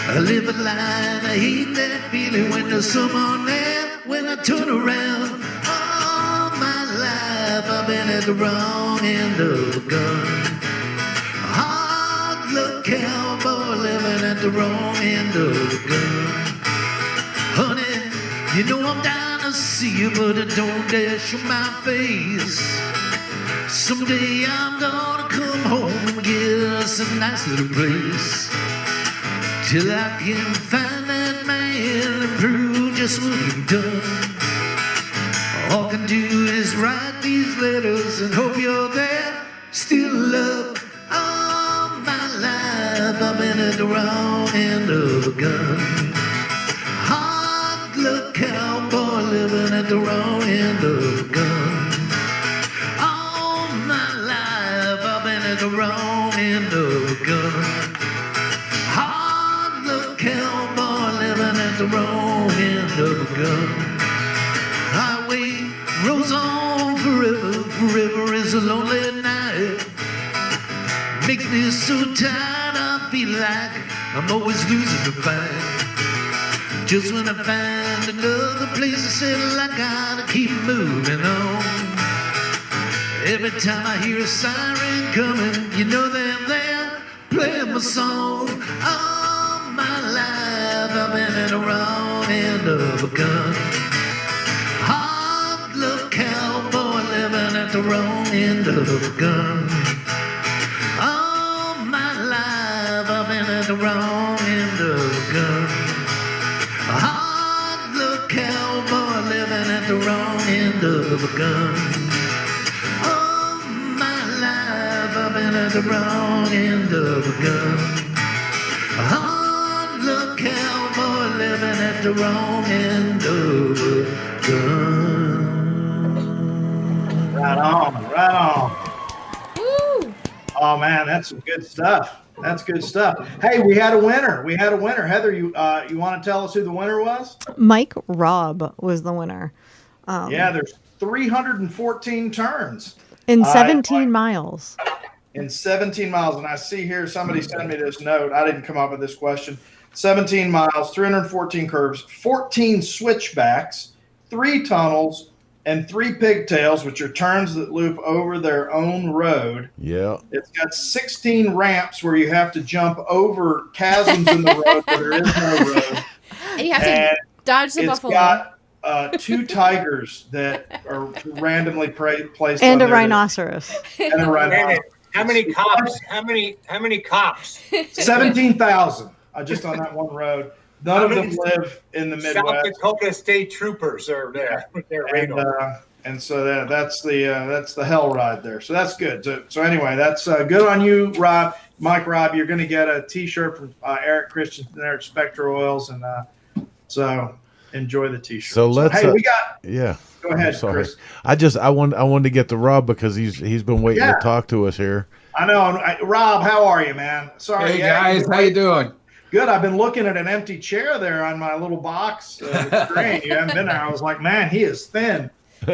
I live a lie, I hate that feeling when there's someone there. When I turn around, all my life I've been at the wrong end of a gun. Hard luck cowboy living at the wrong end of a gun. Honey, you know I'm down to see you, but I don't dare show my face. Someday I'm gonna come home and get us a nice little place. Till I can find that man and prove just what you've done. All I can do is write these letters and hope you're there. Still love, all my life I've been at the wrong end of a gun. Hard luck cowboy living at the wrong end of a gun. All my life I've been at the wrong end of a gun. Cowboy living at the wrong end of a gun. Highway rolls on forever, forever is a lonely night. Makes me so tired, I feel like I'm always losing the fight. Just when I find another place to settle, I gotta keep moving on. Every time I hear a siren coming, you know they're there playing my song. My life I've been at the wrong end of a gun. Hard luck cowboy living at the wrong end of a gun. All my life I've been at the wrong end of a gun. Hard luck cowboy living at the wrong end of a gun. All my life I've been at the wrong end of a gun. Look, cowboy living at the wrong end of a gun. Right on, right on. Woo! Oh man, that's some good stuff. That's good stuff. Hey, we had a winner. We had a winner. Heather, you want to tell us who the winner was? Mike Robb was the winner. Yeah, there's 314 turns in 17 miles. In 17 miles, and I see here somebody sent me this note. I didn't come up with this question. 17 miles, 314 curves, 14 switchbacks, 3 tunnels, and 3 pigtails, which are turns that loop over their own road. Yeah. It's got 16 ramps where you have to jump over chasms in the road where there is no road. And you have to dodge the buffalo. It's got 2 tigers that are randomly placed and on a rhinoceros. And a rhinoceros. How many cops? How many cops? 17,000. Just on that one road. None of them live in the Midwest. South Dakota State Troopers are there with their radar. And so that's the hell ride there. So that's good. So anyway, that's good on you, Rob. Mike, Rob, you're going to get a T-shirt from Eric Christensen there at Spectra Oils, and so enjoy the T-shirt. So let's. Hey, we got. Yeah. Go ahead, Chris. I wanted to get to Rob because he's been waiting to talk to us here. I know, Rob. How are you, man? Sorry, hey guys, how you doing? Good. I've been looking at an empty chair there on my little box screen. You haven't been there. I was like, man, he is thin.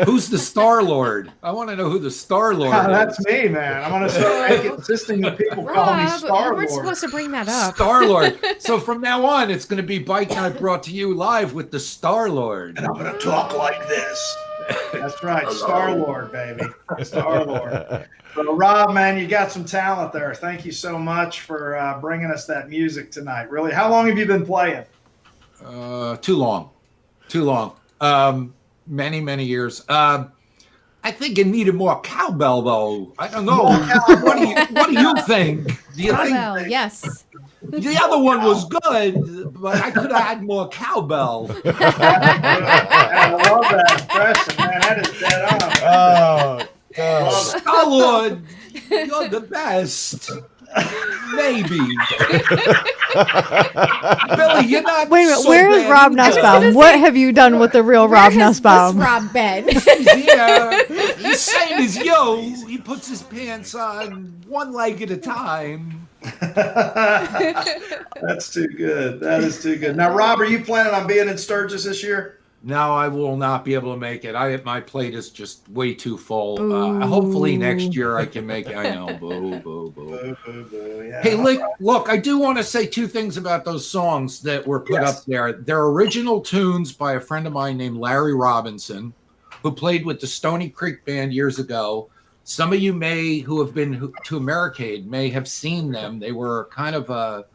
Who's the Star Lord? I want to know who the Star Lord is. That's me, man. I'm going to start insisting that people call me Star Lord. We're supposed to bring that up. Star Lord. So from now on, it's going to be Bike Night brought to you live with the Star Lord. And I'm going to talk like this. That's right. Star Lord, baby. Star Lord. So, Rob, man, you got some talent there. Thank you so much for bringing us that music tonight. Really, how long have you been playing? Too long. Many years. I think it needed more cowbell, though. I don't know. What do you think? Do you Cowbell, think? yes. The other one was good, but I could have had more cowbell. I love that impression, man. That is dead on. Oh, Star-Lord, you're the best. Maybe. Billy, you're not. Wait a minute, so where is bad Rob either. Nussbaum? What have you done with the real Rob Nussbaum? This Rob been? Yeah, he's same as you. He puts his pants on one leg at a time. That's too good. That is too good. Now, Rob, are you planning on being in Sturgis this year? No, I will not be able to make it. My plate is just way too full. Hopefully next year I can make it. I know. Boo, boo, boo. Yeah. Hey, look, I do want to say two things about those songs that were put up there. They're original tunes by a friend of mine named Larry Robinson, who played with the Stony Creek Band years ago. Some of you who have been to Americade may have seen them. They were kind of a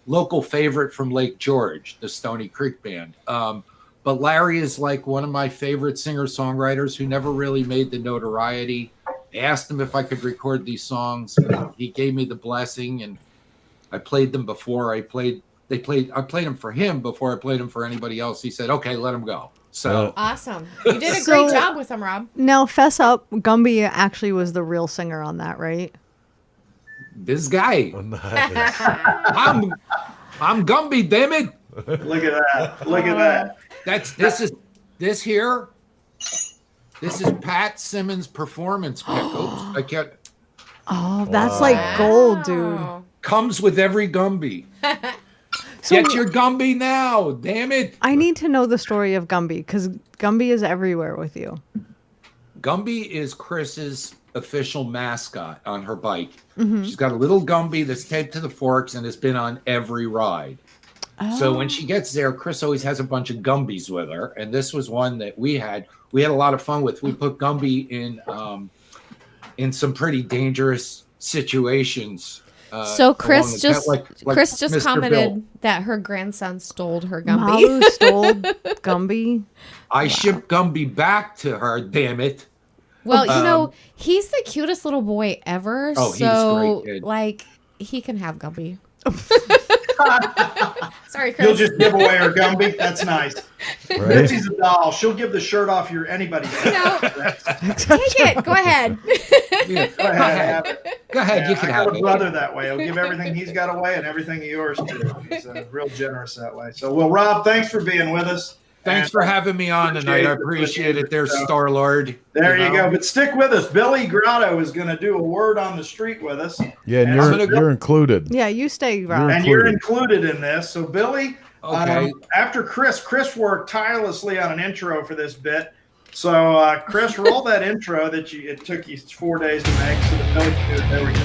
local favorite from Lake George, the Stony Creek Band. But Larry is like one of my favorite singer-songwriters who never really made the notoriety. I asked him if I could record these songs. He gave me the blessing, and I played them before. I played them for him before I played them for anybody else. He said, "Okay, let him go." So awesome. You did a great job with them, Rob. Now, fess up, Gumby actually was the real singer on that, right? This guy. I'm Gumby, damn it. Look at that. Look at that. This is Pat Simmons' performance pick. Oops, I can't. Oh, that's like gold, dude. Comes with every Gumby. Get your Gumby now, damn it. I need to know the story of Gumby because Gumby is everywhere with you. Gumby is Chris's official mascot on her bike. Mhm. She's got a little Gumby that's taped to the forks and has been on every ride. So when she gets there, Chris always has a bunch of Gumbies with her, and this was one that we had a lot of fun with. We put Gumby in some pretty dangerous situations. So Chris like Chris just Mr. commented Bill. that her grandson stole her Gumby. Malu stole Gumby. I shipped Gumby back to her, damn it. Well, you know, he's the cutest little boy ever. Oh, he's so, great, kid. like, he can have Gumby. Sorry, Chris. You'll just give away her Gumby. That's nice. Right? Mitzi's a doll. She'll give the shirt off anybody's head. Take it. Go ahead. Go ahead. Have it. Go ahead. You I can got have a it. brother that way. He'll give everything he's got away and everything yours too. He's real generous that way. So, well, Rob, thanks for being with us. Thanks for having me on tonight. I appreciate it. There's Star-Lord. There you go. But stick with us. Billy Grotto is going to do a word on the street with us. Yeah, and you're included. Yeah, you stay, Rob. And you're included in this. So, Billy, Okay. After Chris worked tirelessly on an intro for this bit. So, Chris, roll that intro that it took you 4 days to make so that Billy can do it. There we go.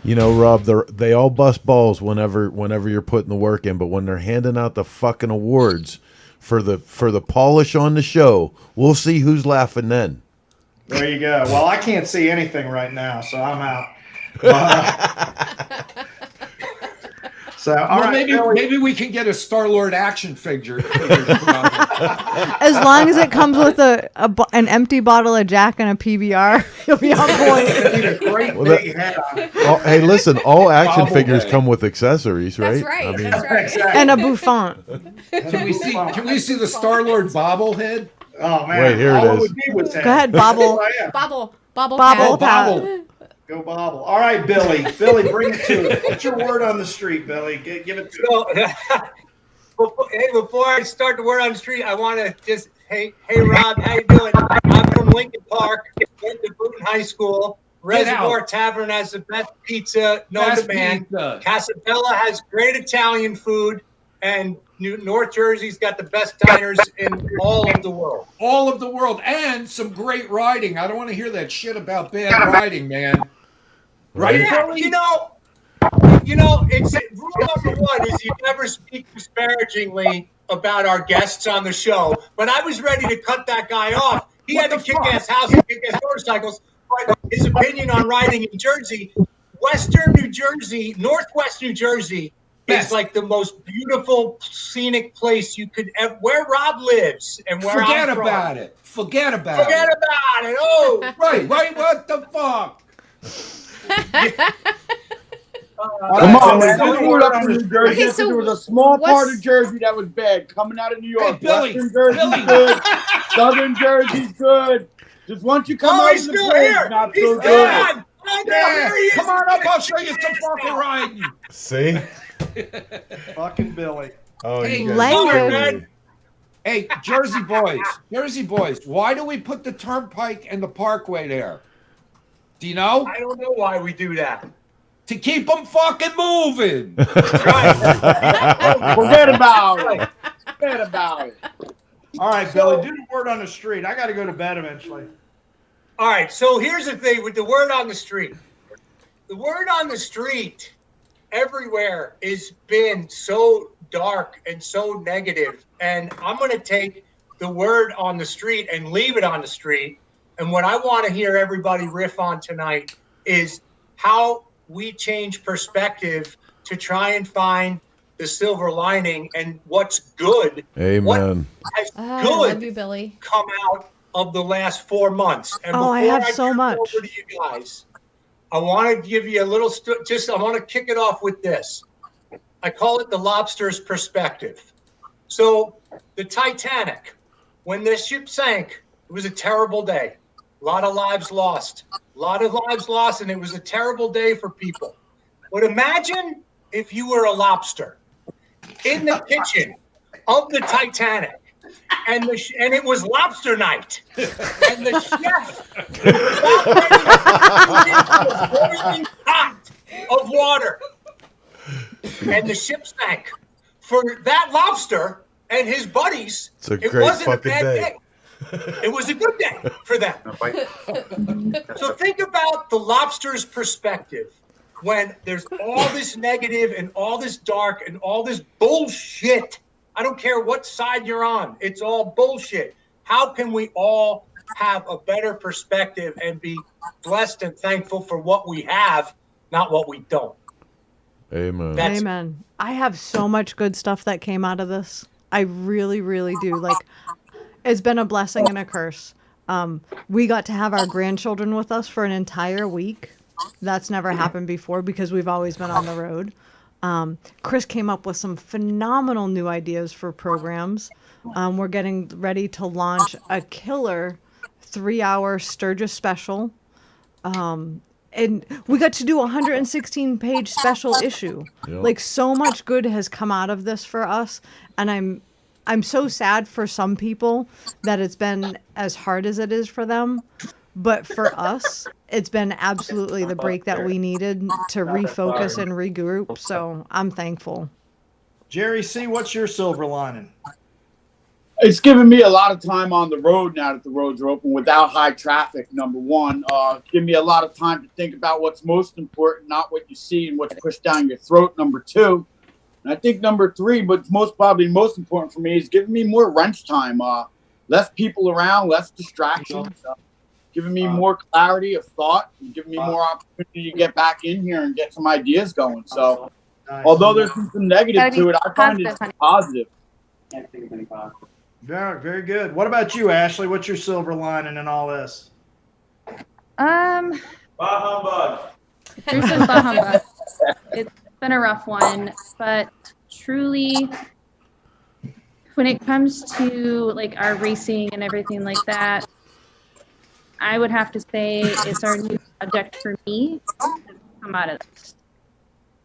You know, Rob, they all bust balls whenever you're putting the work in, but when they're handing out the fucking awards for the polish on the show, we'll see who's laughing then. There you go. Well, I can't see anything right now, so I'm out. So, all Well, right, maybe we can get a Star-Lord action figure. As long as it comes with an empty bottle of Jack and a PBR, you'll be on point. Well, big head on it. Hey, listen, all action Bobblehead. figures come with accessories, right? That's right. I mean, That's right. Exactly. And a bouffant. Can we see the Star-Lord bobblehead? Oh man! Wait, here it All is. would be was Go ahead, Bobble. Oh, yeah. Bobble. Bobble. Oh, bobble. Go Bobble. All right, Billy. Billy, bring it to us. What's your word on the street, Billy? Give it to us. Before I start the word on the street, I want to just, hey, Rob, how you doing? I'm from Lincoln Park, went to Boone High School. Reservoir Tavern has the best pizza, no demand. Casabella has great Italian food, and North Jersey's got the best diners in all of the world. All of the world, and some great riding. I don't want to hear that shit about bad riding, man. Right? Yeah, it's rule number one is you never speak disparagingly about our guests on the show. But I was ready to cut that guy off. He had a kick-ass house and kick-ass motorcycles. But his opinion on riding in Jersey, Western New Jersey, Northwest New Jersey is like the most beautiful scenic place you could ever. Where Rob lives and where Forget I'm from. about it. Forget about Forget it. about it. Oh, Right. What the fuck? Come on, man. so Don't do it up in New Jersey. Okay, so there was a small part what's- of Jersey that was bad. Coming out of New York. Hey, Billy, Western Jersey's good. Southern Jersey's good. Just once you come out he's of the still bridge, here. not He's so still good. on. Here he is. Come on up. I'll show you some fucking riding. see? Fucking Billy. Oh, Hey, you guys language. are crazy. Hey, Jersey boys, why do we put the Turnpike and the Parkway there? Do you know? I don't know why we do that. to keep them fucking moving. Forget about it. Forget about it. All right, Billy, do the word on the street. I got to go to bed eventually. All right, so here's the thing with the word on the street. The word on the street everywhere has been so dark and so negative. And I'm going to take the word on the street and leave it on the street. And what I want to hear everybody riff on tonight is how we change perspective to try and find the silver lining and what's good. Amen. What has I good love you, Billy. come out of the last 4 months. And Oh, I before have so turn it much. over to you guys, I want to give you a little, I want to kick it off with this. I call it the lobster's perspective. So the Titanic, when this ship sank, it was a terrible day. A lot of lives lost. And it was a terrible day for people. But imagine if you were a lobster in the kitchen of the Titanic, and it was lobster night, and the chef got ready to into a boiling pot of water, and the ship sank. For that lobster and his buddies, It's a it great wasn't a fucking bad day. day. It was a good day for them. So think about the lobster's perspective when there's all this negative and all this dark and all this bullshit. I don't care what side you're on. It's all bullshit. How can we all have a better perspective and be blessed and thankful for what we have, not what we don't? Amen. Amen. I have so much good stuff that came out of this. I really, really do. Like, it's been a blessing and a curse. We got to have our grandchildren with us for an entire week. That's never happened before because we've always been on the road. Chris came up with some phenomenal new ideas for programs. We're getting ready to launch a killer 3-hour Sturgis special. And we got to do a 116-page special issue. Yep. Like, so much good has come out of this for us. And I'm so sad for some people that it's been as hard as it is for them. But for us, it's been absolutely the break that we needed to refocus and regroup. So I'm thankful. Jerry C., what's your silver lining? It's given me a lot of time on the road now that the roads are open without high traffic, number one. Give me a lot of time to think about what's most important, not what you see and what's pushed down your throat, number two. And I think number three, but probably most important for me, is giving me more wrench time. Less people around, less distractions, giving me more clarity of thought, and giving me more opportunity to get back in here and get some ideas going. So although there's some negative to it, I find it positive. Very, very good. What about you, Ashley? What's your silver lining in all this? Bah humbug. There's some bah humbug. It's been a rough one, but truly, when it comes to like our racing and everything like that, I would have to say it's our new project for me to come out of this.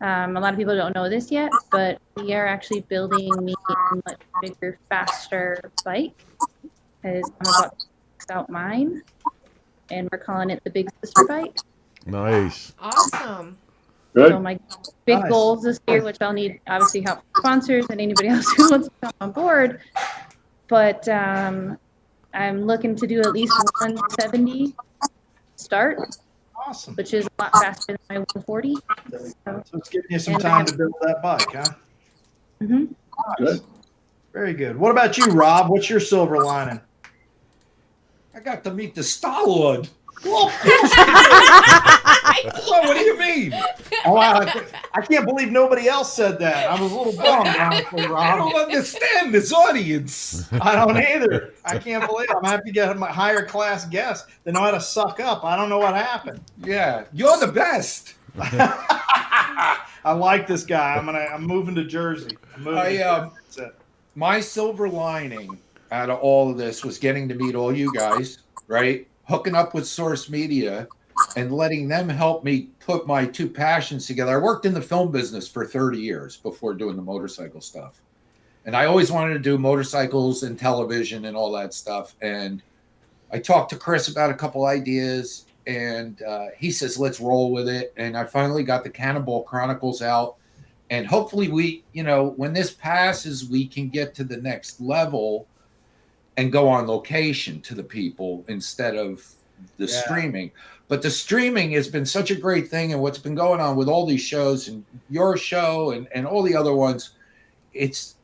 A lot of people don't know this yet, but we are actually building me a much bigger, faster bike because I'm about to max out mine, and we're calling it the Big Sister Bike. Nice. Awesome. Good. So my big goals this year, which I'll need obviously help from sponsors and anybody else who wants to come on board, but I'm looking to do at least 170 start. Awesome. Which is a lot faster than my 140. So it's giving you some time to build that bike, huh? Mm-hmm. Good. Very good. What about you, Rob? What's your silver lining? I got to meet the Star-Lord. What do you mean? Oh, wow. I can't believe nobody else said that. I was a little bummed, honestly, Rob. I don't understand this audience. I don't either. I can't believe it. I'm happy to get a higher class guest. They know how to suck up. I don't know what happened. Yeah, you're the best. I like this guy. I'm moving to Jersey. That's it. My silver lining out of all of this was getting to meet all you guys, right? Hooking up with Source Media and letting them help me put my two passions together. I worked in the film business for 30 years before doing the motorcycle stuff. And I always wanted to do motorcycles and television and all that stuff. And I talked to Chris about a couple ideas. and he says, let's roll with it. And I finally got the Cannonball Chronicles out. And hopefully we, when this passes, we can get to the next level and go on location to the people instead of the streaming. But the streaming has been such a great thing. And what's been going on with all these shows and your show and all the other ones, it's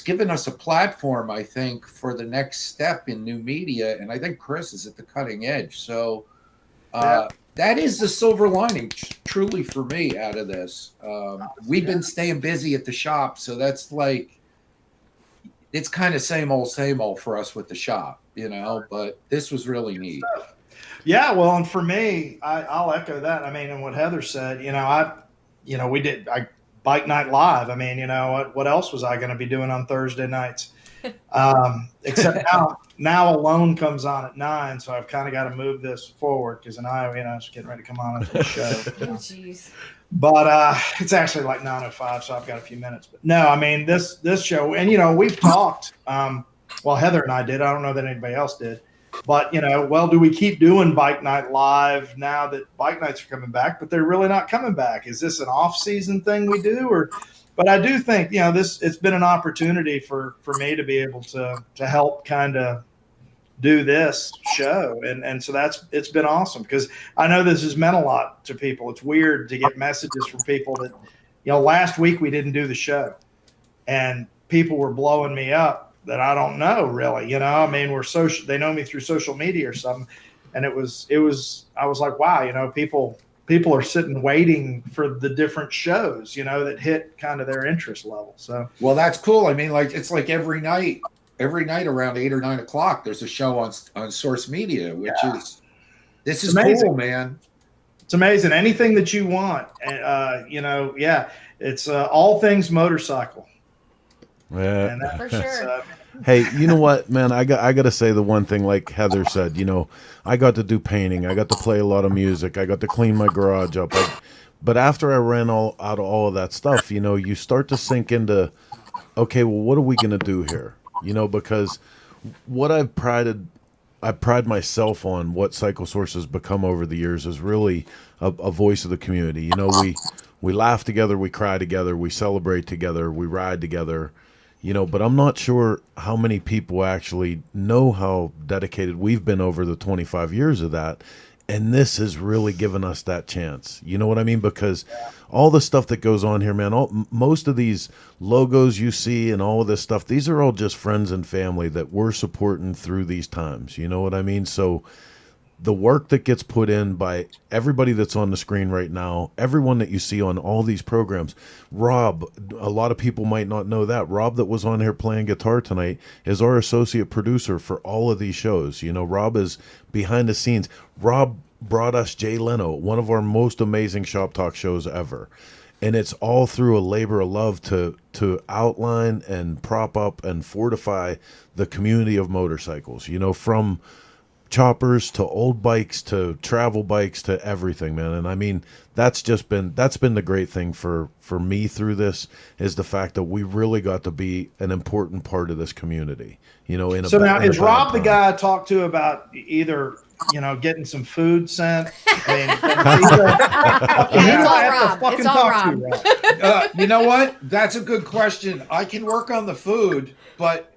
given us a platform, I think, for the next step in new media. And I think Chris is at the cutting edge. So that is the silver lining, truly, for me out of this. We've been staying busy at the shop. So that's like, it's kind of same old for us with the shop, but this was really neat. Yeah, well, and for me, I'll echo that. I mean, and what Heather said, we did Bike Night Live. I mean, what else was I going to be doing on Thursday nights? Except now Alone comes on at 9, so I've kind of got to move this forward because now, it's getting ready to come on after the show. Oh, jeez. But it's actually like 9:05, so I've got a few minutes. But no, I mean, this show, and, we've talked, well, Heather and I did. I don't know that anybody else did. But, do we keep doing Bike Night Live now that Bike Nights are coming back, but they're really not coming back? Is this an off-season thing we do? But I do think, it's been an opportunity for me to be able to help kind of do this show. And so it's been awesome because I know this has meant a lot to people. It's weird to get messages from people that, last week we didn't do the show and people were blowing me up that I don't know really, I mean, they know me through social media or something. And I was like, wow, people are sitting waiting for the different shows, that hit kind of their interest level. So, well, that's cool. I mean, like, it's like every night around 8 or 9 o'clock, there's a show on Source Media, which is amazing. Cool, man. It's amazing. Anything that you want. It's all things motorcycle. Yeah, for sure. Hey, you know what, man? I got to say the one thing, like Heather said. I got to do painting. I got to play a lot of music. I got to clean my garage up. But after I ran out of all of that stuff, you start to sink into, okay, well, what are we going to do here? Because what I pride myself on what Cycle Source has become over the years is really a voice of the community. We laugh together, we cry together, we celebrate together, we ride together. But I'm not sure how many people actually know how dedicated we've been over the 25 years of that. And this has really given us that chance. You know what I mean? Because all the stuff that goes on here, man, most of these logos you see and all of this stuff, these are all just friends and family that we're supporting through these times. You know what I mean? So the work that gets put in by everybody that's on the screen right now, everyone that you see on all these programs, Rob, a lot of people might not know that. Rob that was on here playing guitar tonight is our associate producer for all of these shows. Rob is behind the scenes. Rob brought us Jay Leno, one of our most amazing Shop Talk shows ever. And it's all through a labor of love to outline and prop up and fortify the community of motorcycles, from choppers to old bikes to travel bikes to everything, man. And I mean, that's been the great thing for me through this is the fact that we really got to be an important part of this community. Now is Rob the guy I talked to about either getting some food sent? It's all Rob. You know what? That's a good question. I can work on the food, but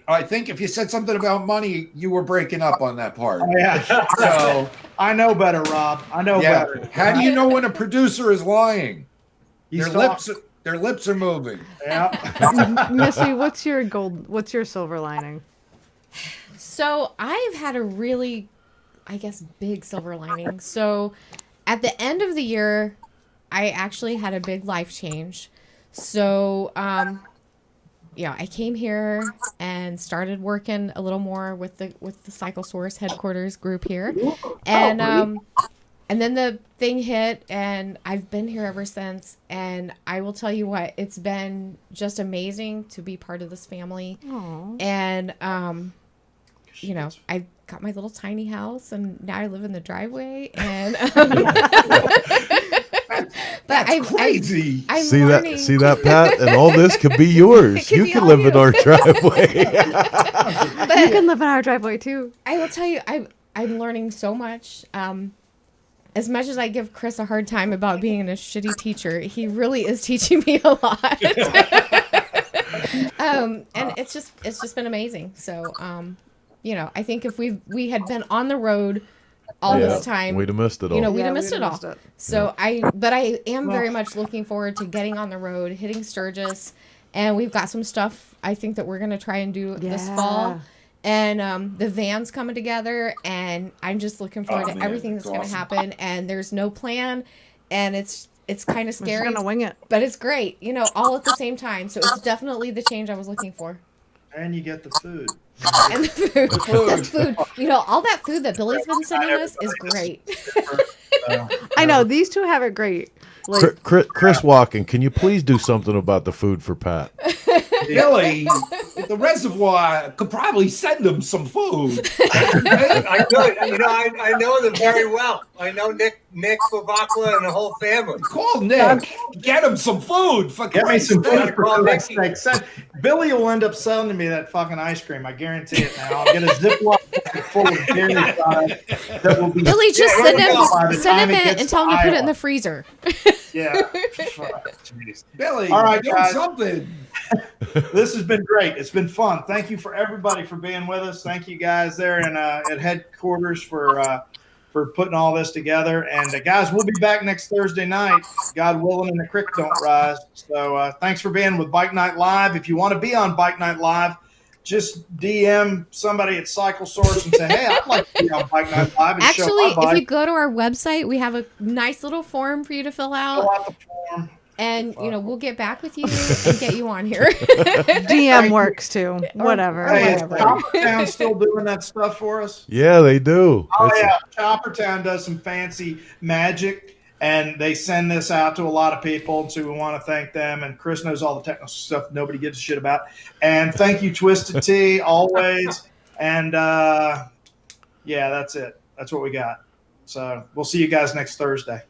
I think if you said something about money, you were breaking up on that part. Yeah. So I know better, Rob. I know better. How do you know when a producer is lying? Their lips are moving. Yeah. Missi, what's your silver lining? So I've had a really, I guess, big silver lining. So at the end of the year, I actually had a big life change. So, I came here and started working a little more with the Cycle Source headquarters group here, and then the thing hit, and I've been here ever since. And I will tell you what, it's been just amazing to be part of this family. Aww. And I got my little tiny house, and now I live in the driveway, and. But That's crazy. I'm see learning. that, Pat, and all this could be yours. You can live in our driveway. But you can live in our driveway too. I will tell you, I'm learning so much. as much as I give Chris a hard time about being a shitty teacher, he really is teaching me a lot. And it's just been amazing. So, I think if we had been on the road all this time, we'd have missed it all. We'd have missed it all. So but I am very much looking forward to getting on the road, hitting Sturgis, and we've got some stuff I think that we're going to try and do this fall. And the van's coming together, and I'm just looking forward to everything that's going to happen. And there's no plan, and it's kind of scary. We're gonna wing it, but it's great, all at the same time. So it's definitely the change I was looking for. And you get the food. And the food. All that food that Billy's been sending us is great. I know these two have it great. Like, Chris Walken, can you please do something about the food for Pat? Billy, the reservoir could probably send him some food. I could. I know them very well. I know Nick Favakla and the whole family. Call Nick. Get him some food. Get me some food for Christ's sake. Billy will end up selling me that fucking ice cream. I guarantee it now. I'll get a Ziploc full of dairy product that will be. Billy, just send him in and tell him to put it in the freezer. Yeah. Billy, all right, guys. Something. This has been great. It's been fun. Thank you for everybody for being with us. Thank you guys there at headquarters for putting all this together. And guys, we'll be back next Thursday night, God willing, and the creek don't rise. So thanks for being with Bike Night Live. If you want to be on Bike Night Live, just DM somebody at Cycle Source and say, hey, I'd like to be on Bike Night Live and Actually, show my bike. if you go to our website, we have a nice little form for you to fill out. Fill out the form. And, we'll get back with you and get you on here. DM works too. Whatever. Hey, is Choppertown still doing that stuff for us? Yeah, they do. Oh, yeah. Choppertown does some fancy magic, and they send this out to a lot of people. And so we want to thank them. And Chris knows all the technical stuff nobody gives a shit about. And thank you, Twisted Tea, always. And, yeah, that's it. That's what we got. So we'll see you guys next Thursday.